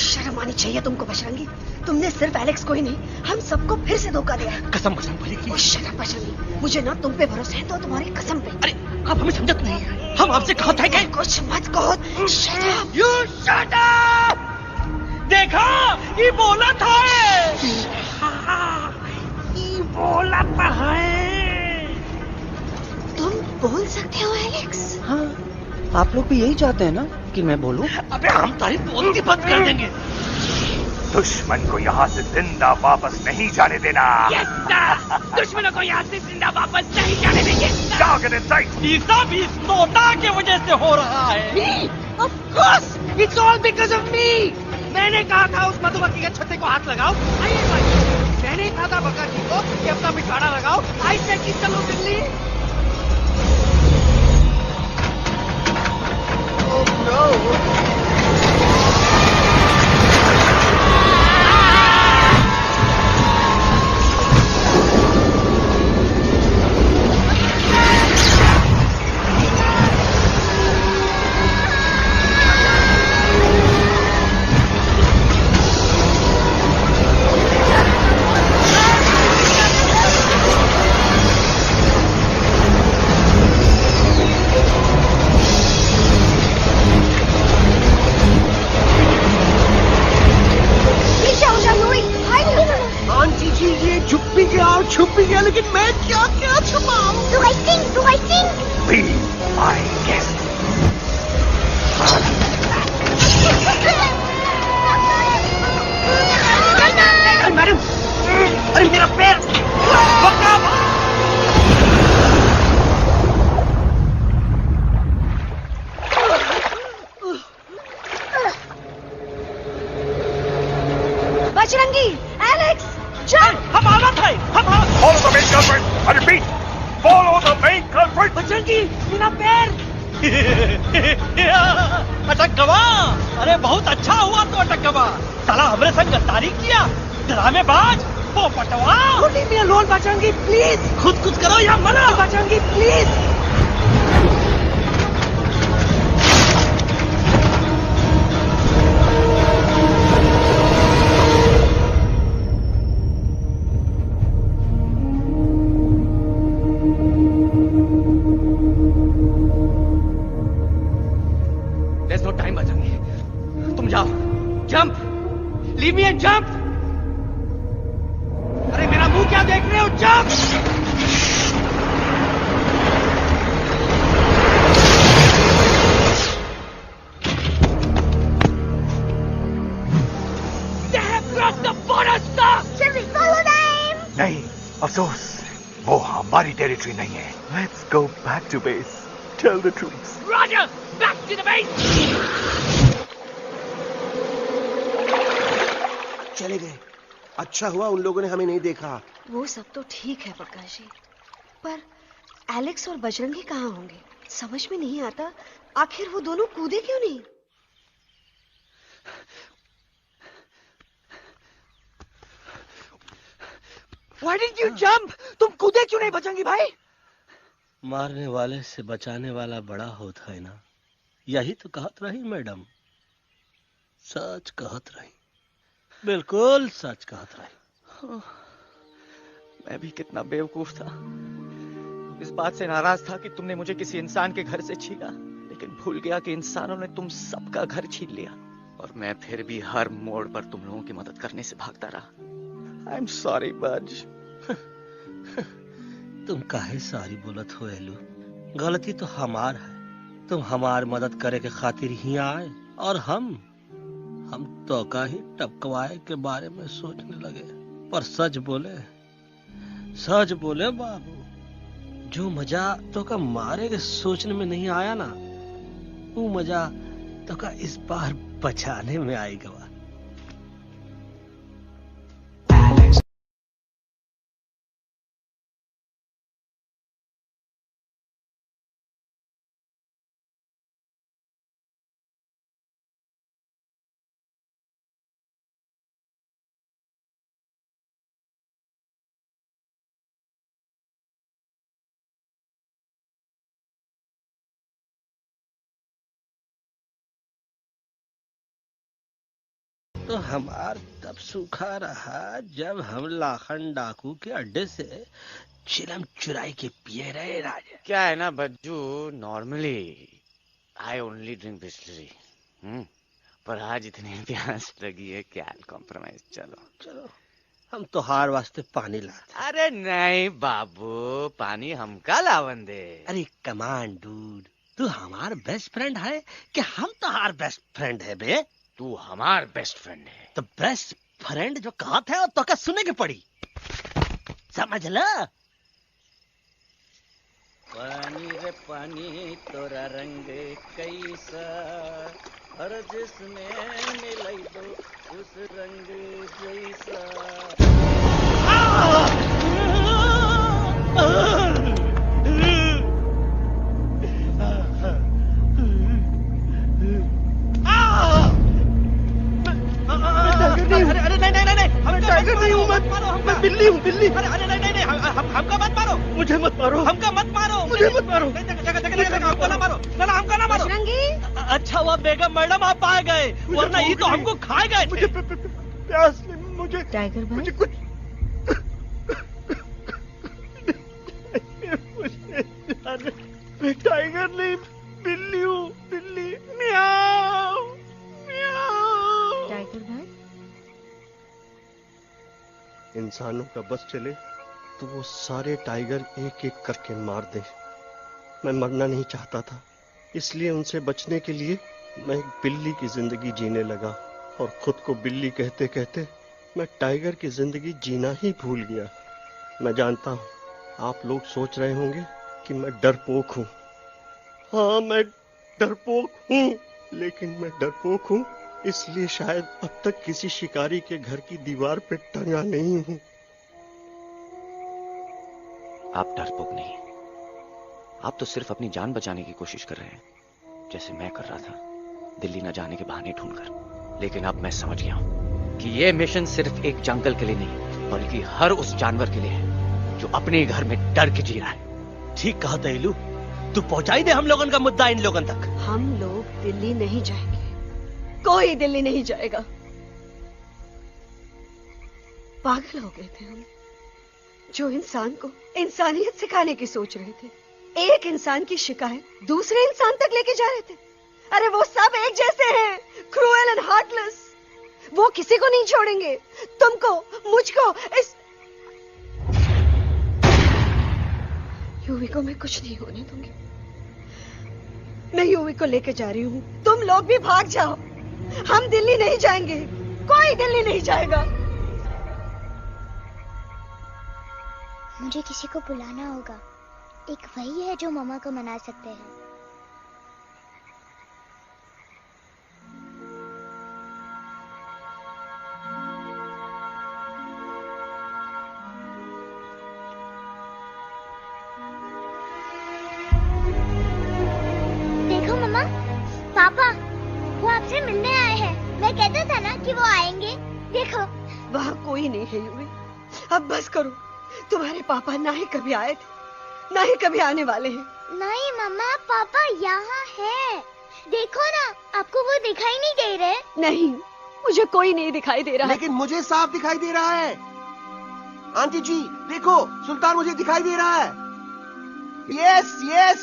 शर्म आनी चाहिए तुमको बजरंगी। तुमने सिर्फ एलेक्स को ही नहीं, हम सबको फिर से धोखा दिया। कसम बजरंग बली की। शर्म बजरंगी, मुझे ना तुम पे भरोसा है तो तुम्हारी कसम पे। अरे आप हमें समझत नहीं है, हम आपसे कहा था कि कुछ मत कहो। Shut up! You shut up! देखा, ये बोला था। ये बोला था। तुम बोल सकते हो एलेक्स? हाँ, आप लोग भी यही चाहते हैं ना कि मैं बोलूं? अबे हम तारी बोलती बंद कर देंगे। दुश्मन को यहाँ से जिंदा वापस नहीं जाने देना। Yes, sir! दुश्मनों को यहाँ से जिंदा वापस नहीं जाने देंगे। Target in sight. ये सब इस नोटा के वजह से हो रहा है। Me? Of course! It's all because of me! मैंने कहा था उस मधुमक्खी के छत्ते को हाथ लगाओ। आइए भाई, मैंने कहा था बका जी को कि अपना पिछवाड़ा लगाओ। आई से कि चलो दिल्ली। Oh no! छुप भी गया, लेकिन मैं क्या क्या छुपाऊं? So I think. Be my guest. Madam, अरे मेरा पैर! बजरंगी, एलेक्स, चल! हम आना था। Follow the main culprit. I repeat, follow the main culprit. Bajrangi, मेरा पैर! अटक गवा। अरे बहुत अच्छा हुआ तो अटक गवा। साला हमरे संग गद्दारी किया, ड्रामेबाज, पोपटवा। Leave me alone, Bajrangi, please. खुद कुछ करो या मरो। Bajrangi, please. There's no time, Bajrangi. तुम जाओ, jump, leave me and jump। अरे मेरा मुंह क्या देख रहे हो? Jump! They have crossed the border, sir! Shall we follow them? नहीं, अफसोस, वो हमारी टेरिटरी नहीं है। Let's go back to base. Tell the troops. Roger! Back to the base! चले गए। अच्छा हुआ उन लोगों ने हमें नहीं देखा। वो सब तो ठीक है प्रकाश जी, पर एलेक्स और बजरंगी कहाँ होंगे? समझ में नहीं आता, आखिर वो दोनों कूदे क्यों नहीं? Why didn't you jump? तुम कूदे क्यों नहीं बचेंगी भाई? मारने वाले से बचाने वाला बड़ा होता है ना, यही तो कहत रही मैडम, सच कहत रही, बिल्कुल सच कहत रही। मैं भी कितना बेवकूफ था, इस बात से नाराज था कि तुमने मुझे किसी इंसान के घर से छीना, लेकिन भूल गया कि इंसानों ने तुम सबका घर छीन लिया और मैं फिर भी हर मोड़ पर तुम लोगों की मदद करने से भागता रहा। आई एम सॉरी बज। तुम काहे सारी बोलत हो एलू, गलती तो हमार है, तुम हमार मदद करे के खातिर ही आए और हम तो का ही टपकवाए के बारे में सोचने लगे। पर सच बोले बाबू, जो मजा तो का मारे के सोचने में नहीं आया ना, वो मजा तो का इस बार बचाने में आएगा। तो हमार तब सूखा रहा जब हम लाखन डाकू के अड्डे से चिलम चुराई के पिए रहे राजा। क्या है ना Bajju, normally I only drink Bisleri, पर आज इतनी प्यास लगी है क्या कॉम्प्रोमाइज। चलो हम तो हार वास्ते पानी ला। अरे नहीं बाबू, पानी हमका लावन दे। अरे कमान डूड, तू हमार बेस्ट फ्रेंड है कि हम तो हार बेस्ट फ्रेंड है बे? तू हमार बेस्ट फ्रेंड है। तो बेस्ट फ्रेंड जो कहा था तो क्या सुने की पड़ी, समझ ला। पानी रे पानी तोरा रंग कैसा, हर जिसमें मिलाई दो उस रंग जैसा। अरे नहीं, मैं टाइगर नहीं हूँ, मैं बिल्ली हूँ, बिल्ली। अरे नहीं, हमका मत मारो, मुझे मत मारो, हमका मत मारो, मुझे मत मारो, हमको ना मारो, ना हमका ना मारो। अच्छा हुआ बेगम मैडम आप आ गए, वरना ये तो हमको खा गए। मुझे प्यास नहीं, मुझे टाइगर भाई, मुझे कुछ मैं टाइगर नहीं, बिल्ली हूँ, बिल्ली। म्याऊ म्याऊ। टाइगर भाई, इंसानों का बस चले तो वो सारे टाइगर एक एक करके मार दे। मैं मरना नहीं चाहता था, इसलिए उनसे बचने के लिए मैं एक बिल्ली की जिंदगी जीने लगा और खुद को बिल्ली कहते कहते मैं टाइगर की जिंदगी जीना ही भूल गया। मैं जानता हूँ आप लोग सोच रहे होंगे कि मैं डरपोक हूँ। हाँ, मैं डरपोक हूँ, लेकिन मैं डरपोक हूँ इसलिए शायद अब तक किसी शिकारी के घर की दीवार पे टंगा नहीं हूँ। आप डरपोक नहीं, आप तो सिर्फ अपनी जान बचाने की कोशिश कर रहे हैं, जैसे मैं कर रहा था दिल्ली न जाने के बहाने ढूंढकर। लेकिन अब मैं समझ गया हूं कि यह मिशन सिर्फ एक जंगल के लिए नहीं, बल्कि हर उस जानवर के लिए है जो अपने घर में डर के जी रहा है। ठीक कहा दयालु, तू पहुंचाई दे हम लोगों का मुद्दा इन लोगों तक। हम लोग दिल्ली नहीं जाएंगे, कोई दिल्ली नहीं जाएगा। पागल हो गए थे हम, जो इंसान को इंसानियत सिखाने की सोच रहे थे, एक इंसान की शिकायत दूसरे इंसान तक लेके जा रहे थे। अरे वो सब एक जैसे हैं, क्रूएल एंड हार्टलेस। वो किसी को नहीं छोड़ेंगे, तुमको, मुझको, इस यूवी को मैं कुछ नहीं होने दूंगी। मैं यूवी को लेके जा रही हूँ, तुम लोग भी भाग जाओ। हम दिल्ली नहीं जाएंगे, कोई दिल्ली नहीं जाएगा। मुझे किसी को बुलाना होगा, एक वही है जो मम्मा को मना सकते हैं। देखो मम्मा, पापा वो आपसे मिलने आए हैं। मैं कहता था ना कि वो आएंगे। देखो वहाँ कोई नहीं है यूवी, अब बस करो। तुम्हारे पापा ना ही कभी आए थे, ना ही कभी आने वाले हैं। नहीं मम्मा, पापा यहाँ है। देखो ना, आपको वो दिखाई नहीं दे रहे? नहीं, मुझे कोई नहीं दिखाई दे रहा। लेकिन मुझे साफ दिखाई दे रहा है। आंटी जी देखो, सुल्तान मुझे दिखाई दे रहा है। Yes yes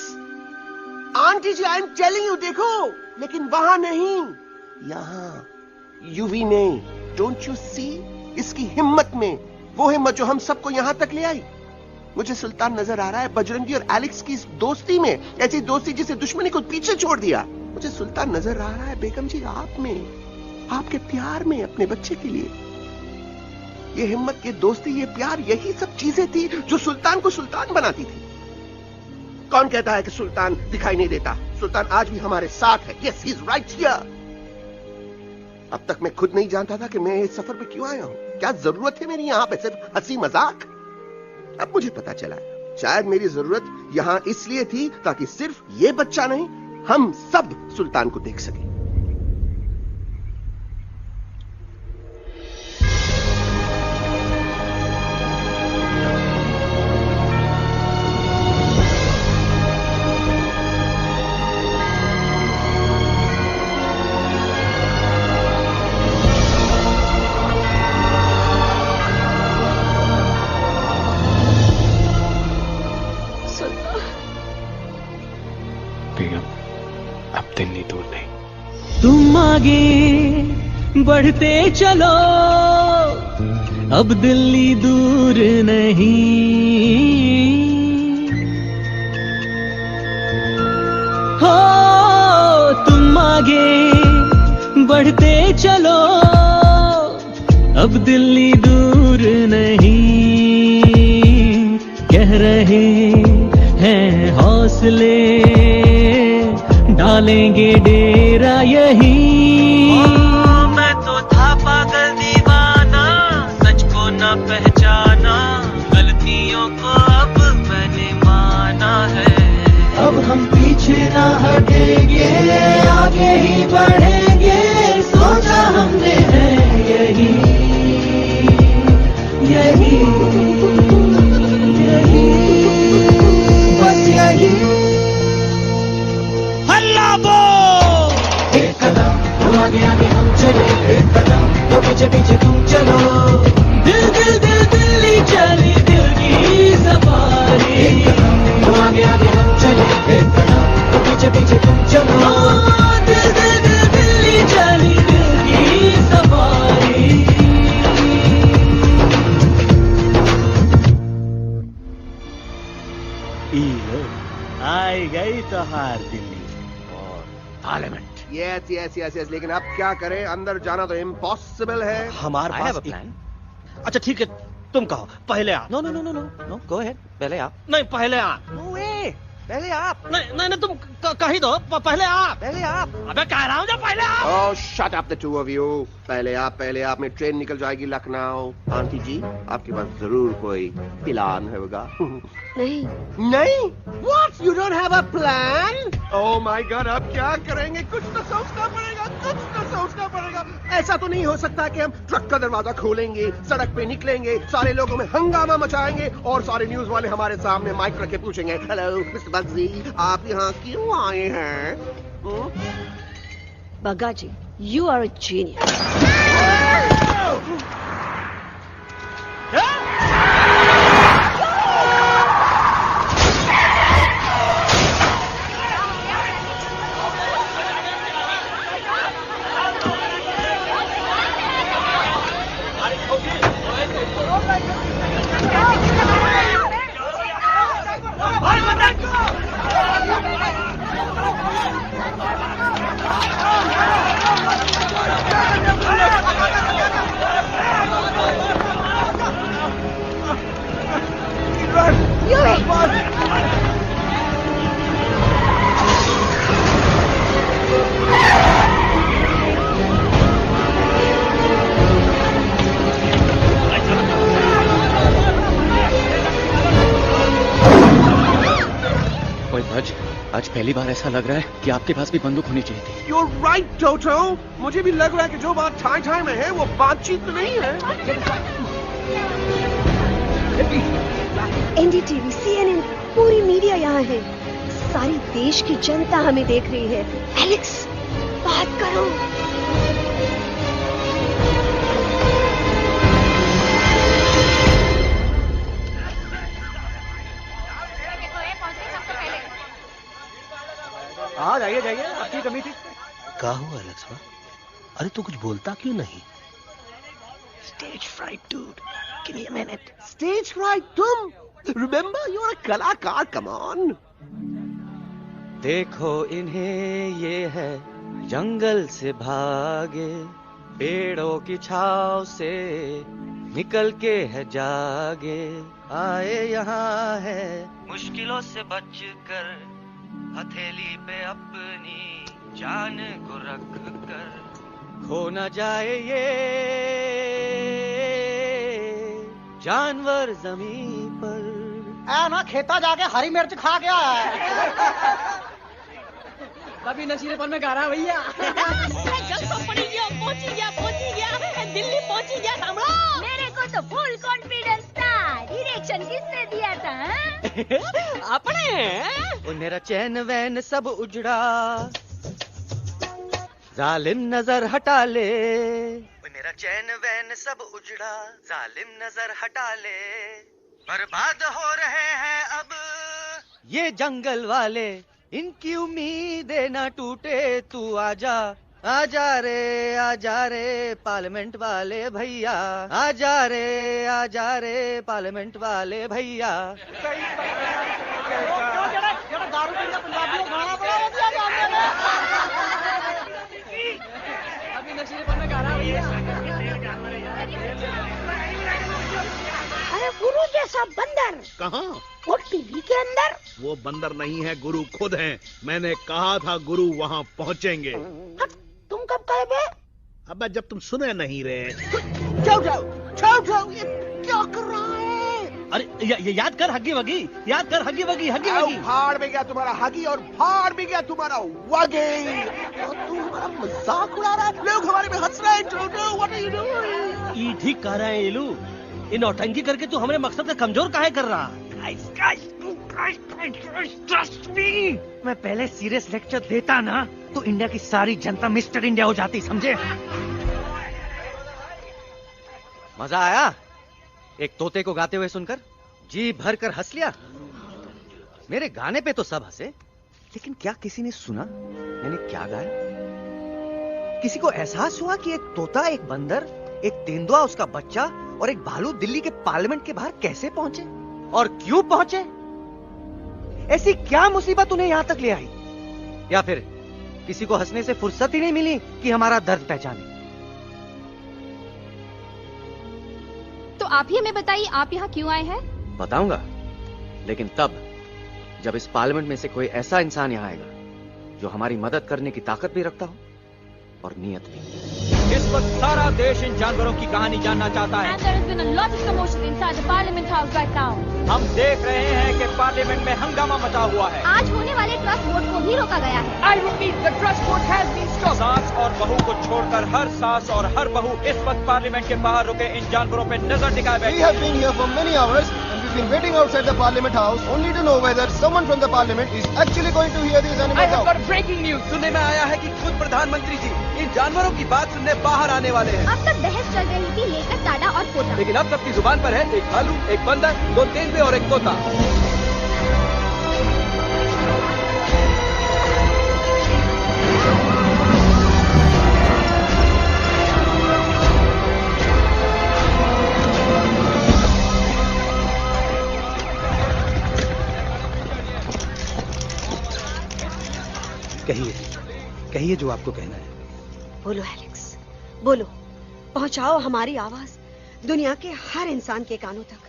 aunty ji, I am telling you, देखो। लेकिन वहां नहीं, यहाँ यूवी में। Don't you see? इसकी हिम्मत में, वो हिम्मत जो हम सबको यहाँ तक ले आई। मुझे सुल्तान नजर आ रहा है बजरंगी और एलेक्स की इस दोस्ती में, ऐसी दोस्ती जिसे दुश्मनी को पीछे छोड़ दिया। मुझे सुल्तान नजर आ रहा है बेगम जी आप में, आपके प्यार में, अपने बच्चे के लिए। ये हिम्मत, ये दोस्ती, ये प्यार, यही सब चीजें थी जो सुल्तान को सुल्तान बनाती थी। कौन कहता है कि सुल्तान दिखाई नहीं देता? सुल्तान आज भी हमारे साथ है। Yes, he is right here. अब तक मैं खुद नहीं जानता था कि मैं इस सफर पे क्यों आया हूं। क्या जरूरत है मेरी यहाँ पे सिर्फ हंसी मजाक? अब मुझे पता चला, शायद मेरी जरूरत यहां इसलिए थी ताकि सिर्फ ये बच्चा नहीं, हम सब सुल्तान को देख सकें। तुम आगे बढ़ते चलो, अब दिल्ली दूर नहीं। हो तुम आगे बढ़ते चलो, अब दिल्ली दूर नहीं। कह रहे हैं हौसले, डालेंगे डेरा यही। मैं तो था पागल दीवाना, सच को न पहचाना, गलतियों को अब मैंने माना है। अब हम पीछे ना हटेंगे, आगे ही बढ़ेंगे, सोचा हमने है यही यही यही, बस यही। एक कदम तो आगे आगे हम चले, एक कदम तो पीछे पीछे तुम चलो। दिल दिल दिल दिल्ली चली, दिल की सफारी। एक कदम तो आगे आगे हम चले, एक कदम तो पीछे पीछे तुम चलो। दिल दिल दिल दिल्ली चली, दिल की सफारी। आई गई तो हार Delhi parliament. Yes yes yes yes, लेकिन अब क्या करें? अंदर जाना तो इम्पॉसिबल है। हमारे पास प्लान। अच्छा ठीक है, तुम कहो, पहले आप। No no no no no no, go ahead, पहले आप। नहीं, पहले आप। नो वे, पहले आप। नहीं नहीं, तुम कह ही दो, पहले आप। पहले आप। अबे कह रहा हूँ जो पहले आप। Oh shut up the two of you. पहले आप, पहले आप में ट्रेन निकल जाएगी लखनऊ। आंटी जी आपके पास जरूर कोई प्लान होगा। नहीं नहीं? What? You don't have a plan? Oh my God, अब क्या करेंगे? कुछ तो सोचना पड़ेगा, कुछ तो सोचना पड़ेगा। ऐसा तो नहीं हो सकता कि हम ट्रक का दरवाजा खोलेंगे, सड़क पे निकलेंगे, सारे लोगों में हंगामा मचाएंगे और सारे न्यूज वाले हमारे सामने माइक रख के पूछेंगे, हेलो मिस्टर बग्जी, आप यहाँ क्यों आए हैं? बग्गा जी, you are a genius. आज पहली बार ऐसा लग रहा है कि आपके पास भी बंदूक होनी चाहिए थी। You're right, टोटो। मुझे भी लग रहा है कि जो बात ठाई ठाई में है वो बातचीत नहीं है। एनडीटीवी, CNN, पूरी मीडिया यहाँ है। सारी देश की जनता हमें देख रही है। एलेक्स, बात करो। हाँ जाइए जाइए, आपकी कमी थी। क्या हुआ एलेक्स? अरे तू कुछ बोलता क्यों नहीं? Stage fright, dude. Give me a minute. Stage fright, तुम? Remember, you're a कलाकार. Come on. देखो इन्हें, ये है जंगल से भागे, पेड़ों की छाव से निकल के है जागे, आए यहाँ है मुश्किलों से बचकर, हथेली पे अपनी जान को रख कर, खो न जाए ये जानवर जमीन पर। ना खेता जाके हरी मिर्च खा गया है। कभी नशीलेपन में गा रहा है भैया। पहुंची गया, दिल्ली पहुंची गया सामने। मेरे को तो फुल कॉन्फिडेंस था। डायरेक्शन किसने दिया था? अपने। वो मेरा चैन वैन सब उजड़ा, जालिम नजर हटा ले। मेरा चैन वैन सब उजड़ा, जालिम नजर हटा ले। बर्बाद हो रहे हैं अब ये जंगल वाले, इनकी उम्मीदें ना टूटे। तू आजा आजा रे पार्लियामेंट वाले भैया, आजा रे पार्लियामेंट वाले भैया। अभी नशीलेपन में गा रहा है भैया। अरे गुरु जैसा बंदर कहाँ? वो टीवी के अंदर। वो बंदर नहीं है, गुरु खुद हैं। मैंने कहा था गुरु वहाँ पहुँचेंगे। तुम कब कहे बे? अब जब तुम सुने नहीं रहे। जाओ, ये क्या कर रहा है? अरे याद कर हगी वगी, याद कर हगी वगी। भाड़ में गया तुम्हारा हगी और भाड़ में गया तुम्हारा वगी। और तू हमारा मजाक उड़ा रहा है, लोग हमारे में हंस रहे हैं। What are you doing? ये ठीक कह रहे हैं इलू। इन नौटंकी करके तू हमारे मकसद का कमजोर काहे कर रहा? मैं पहले सीरियस लेक्चर देता ना तो इंडिया की सारी जनता मिस्टर इंडिया हो जाती, समझे? मजा आया एक तोते को गाते हुए सुनकर? जी भर कर हंस लिया। मेरे गाने पे तो सब हंसे, लेकिन क्या किसी ने सुना मैंने क्या गाया? किसी को एहसास हुआ कि एक तोता, एक बंदर, एक तेंदुआ, उसका बच्चा और एक भालू दिल्ली के पार्लियामेंट के बाहर कैसे पहुंचे और क्यों पहुंचे? ऐसी क्या मुसीबत उन्हें यहां तक ले आई? या फिर किसी को हंसने से फुर्सत ही नहीं मिली कि हमारा दर्द पहचाने? तो आप ही हमें बताइए, आप यहाँ क्यों आए हैं? बताऊंगा, लेकिन तब जब इस पार्लियामेंट में से कोई ऐसा इंसान यहाँ आएगा जो हमारी मदद करने की ताकत भी रखता हो और नीयत भी। इस वक्त सारा देश इन जानवरों की कहानी जानना चाहता है। And there has been a lot of commotion inside the Parliament House right now. हम देख रहे हैं कि पार्लियामेंट में हंगामा मचा हुआ है। आज होने वाले ट्रस्ट वोट को भी रोका गया है। I repeat, the trust vote has been stopped. सास और बहू को छोड़कर हर सास और हर बहू इस वक्त पार्लियामेंट के बाहर रुके इन जानवरों पे नजर टिकाए बैठे। We have been here for many hours and we've been waiting outside the Parliament House only to know whether someone from the Parliament is actually going to hear these animals out. I have got breaking news. सुनने में आया है कि खुद प्रधानमंत्री जी इन जानवरों की बात सुनने बाहर आने वाले हैं। अब तक बहस चल रही थी लेकर टाडा और पोता, लेकिन अब सबकी जुबान पर है एक भालू, एक बंदर, 2 तेंदुए और एक तोता। कहिए जो आपको कहना है। बोलो एलेक्स, बोलो। पहुंचाओ हमारी आवाज दुनिया के हर इंसान के कानों तक।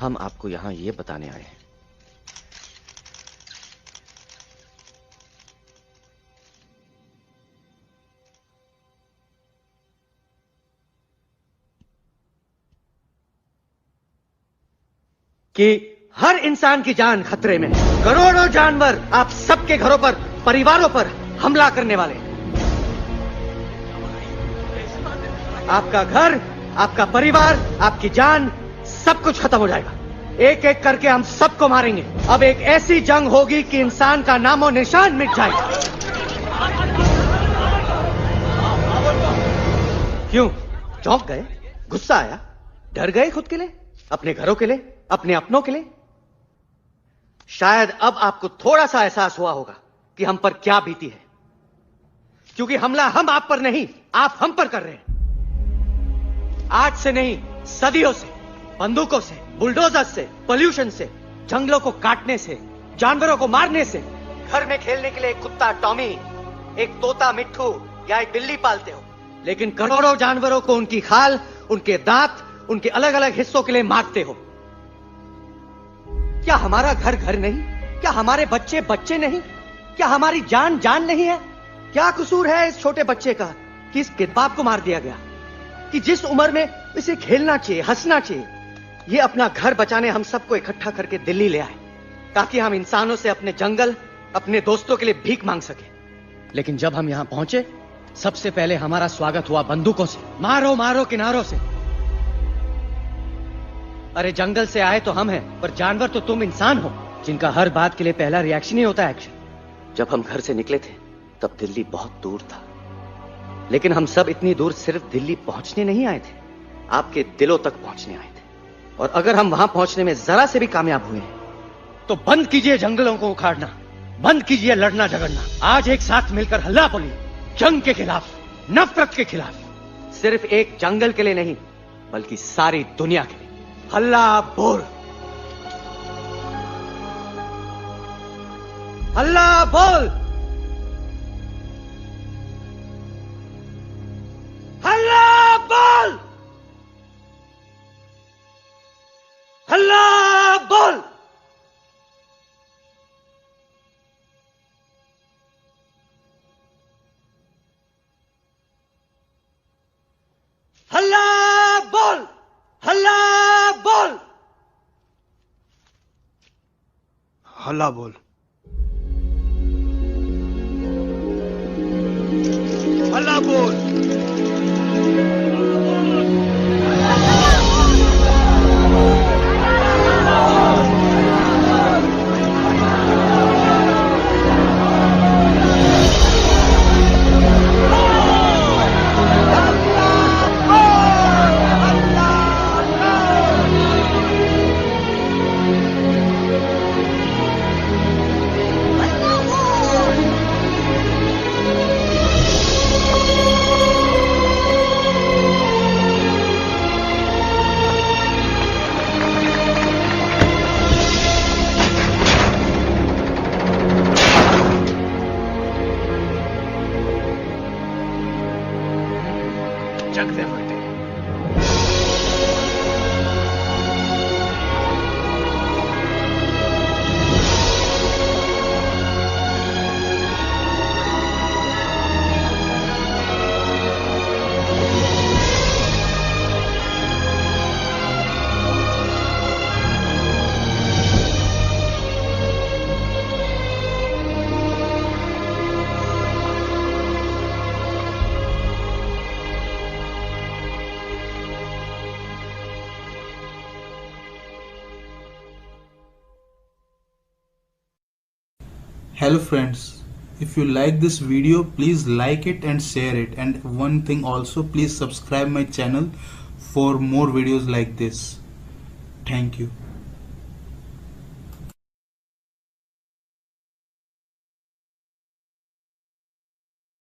हम आपको यहां ये बताने आए हैं कि हर इंसान की जान खतरे में, करोड़ों जानवर आप सबके घरों पर, परिवारों पर हमला करने वाले। आपका घर, आपका परिवार, आपकी जान, सब कुछ खत्म हो जाएगा। एक एक करके हम सबको मारेंगे। अब एक ऐसी जंग होगी कि इंसान का नामो निशान मिट जाएगा। क्यों चौंक गए? गुस्सा आया? डर गए खुद के लिए, अपने घरों के लिए, अपने अपनों के लिए? शायद अब आपको थोड़ा सा एहसास हुआ होगा कि हम पर क्या बीती है, क्योंकि हमला हम आप पर नहीं, आप हम पर कर रहे हैं। आज से नहीं, सदियों से, बंदूकों से, बुलडोजर से, पोल्यूशन से, जंगलों को काटने से, जानवरों को मारने से। घर में खेलने के लिए एक कुत्ता टॉमी, एक तोता मिट्ठू या एक बिल्ली पालते हो, लेकिन करोड़ों जानवरों को उनकी खाल, उनके दांत, उनके अलग अलग हिस्सों के लिए मारते हो। क्या हमारा घर घर नहीं? क्या हमारे बच्चे बच्चे नहीं? क्या हमारी जान जान नहीं है? क्या कसूर है इस छोटे बच्चे का कि इस किताब को मार दिया गया, कि जिस उम्र में इसे खेलना चाहिए, हंसना चाहिए? ये अपना घर बचाने हम सबको इकट्ठा करके दिल्ली ले आए ताकि हम इंसानों से अपने जंगल, अपने दोस्तों के लिए भीख मांग सके। लेकिन जब हम यहां पहुंचे, सबसे पहले हमारा स्वागत हुआ बंदूकों से। मारो मारो किनारों से। अरे जंगल से आए तो हम हैं, पर जानवर तो तुम इंसान हो, जिनका हर बात के लिए पहला रिएक्शन ही होता है एक्शन। जब हम घर से निकले थे तब दिल्ली बहुत दूर था, लेकिन हम सब इतनी दूर सिर्फ दिल्ली पहुंचने नहीं आए थे, आपके दिलों तक पहुंचने आए थे। और अगर हम वहां पहुंचने में जरा से भी कामयाब हुए हैं तो बंद कीजिए जंगलों को उखाड़ना, बंद कीजिए लड़ना झगड़ना। आज एक साथ मिलकर हल्ला बोलिए, जंग के खिलाफ, नफरत के खिलाफ। सिर्फ एक जंगल के लिए नहीं, बल्कि सारी दुनिया के लिए। हल्ला बोल, हल्ला बोल, हल्ला बोल, हल्ला बोल। हल्ला बोल, हल्ला बोल, हल्ला बोल, हल्ला बोल। Hello friends, if you like this video, please like it and share it, and one thing also, please subscribe my channel for more videos like this. Thank you.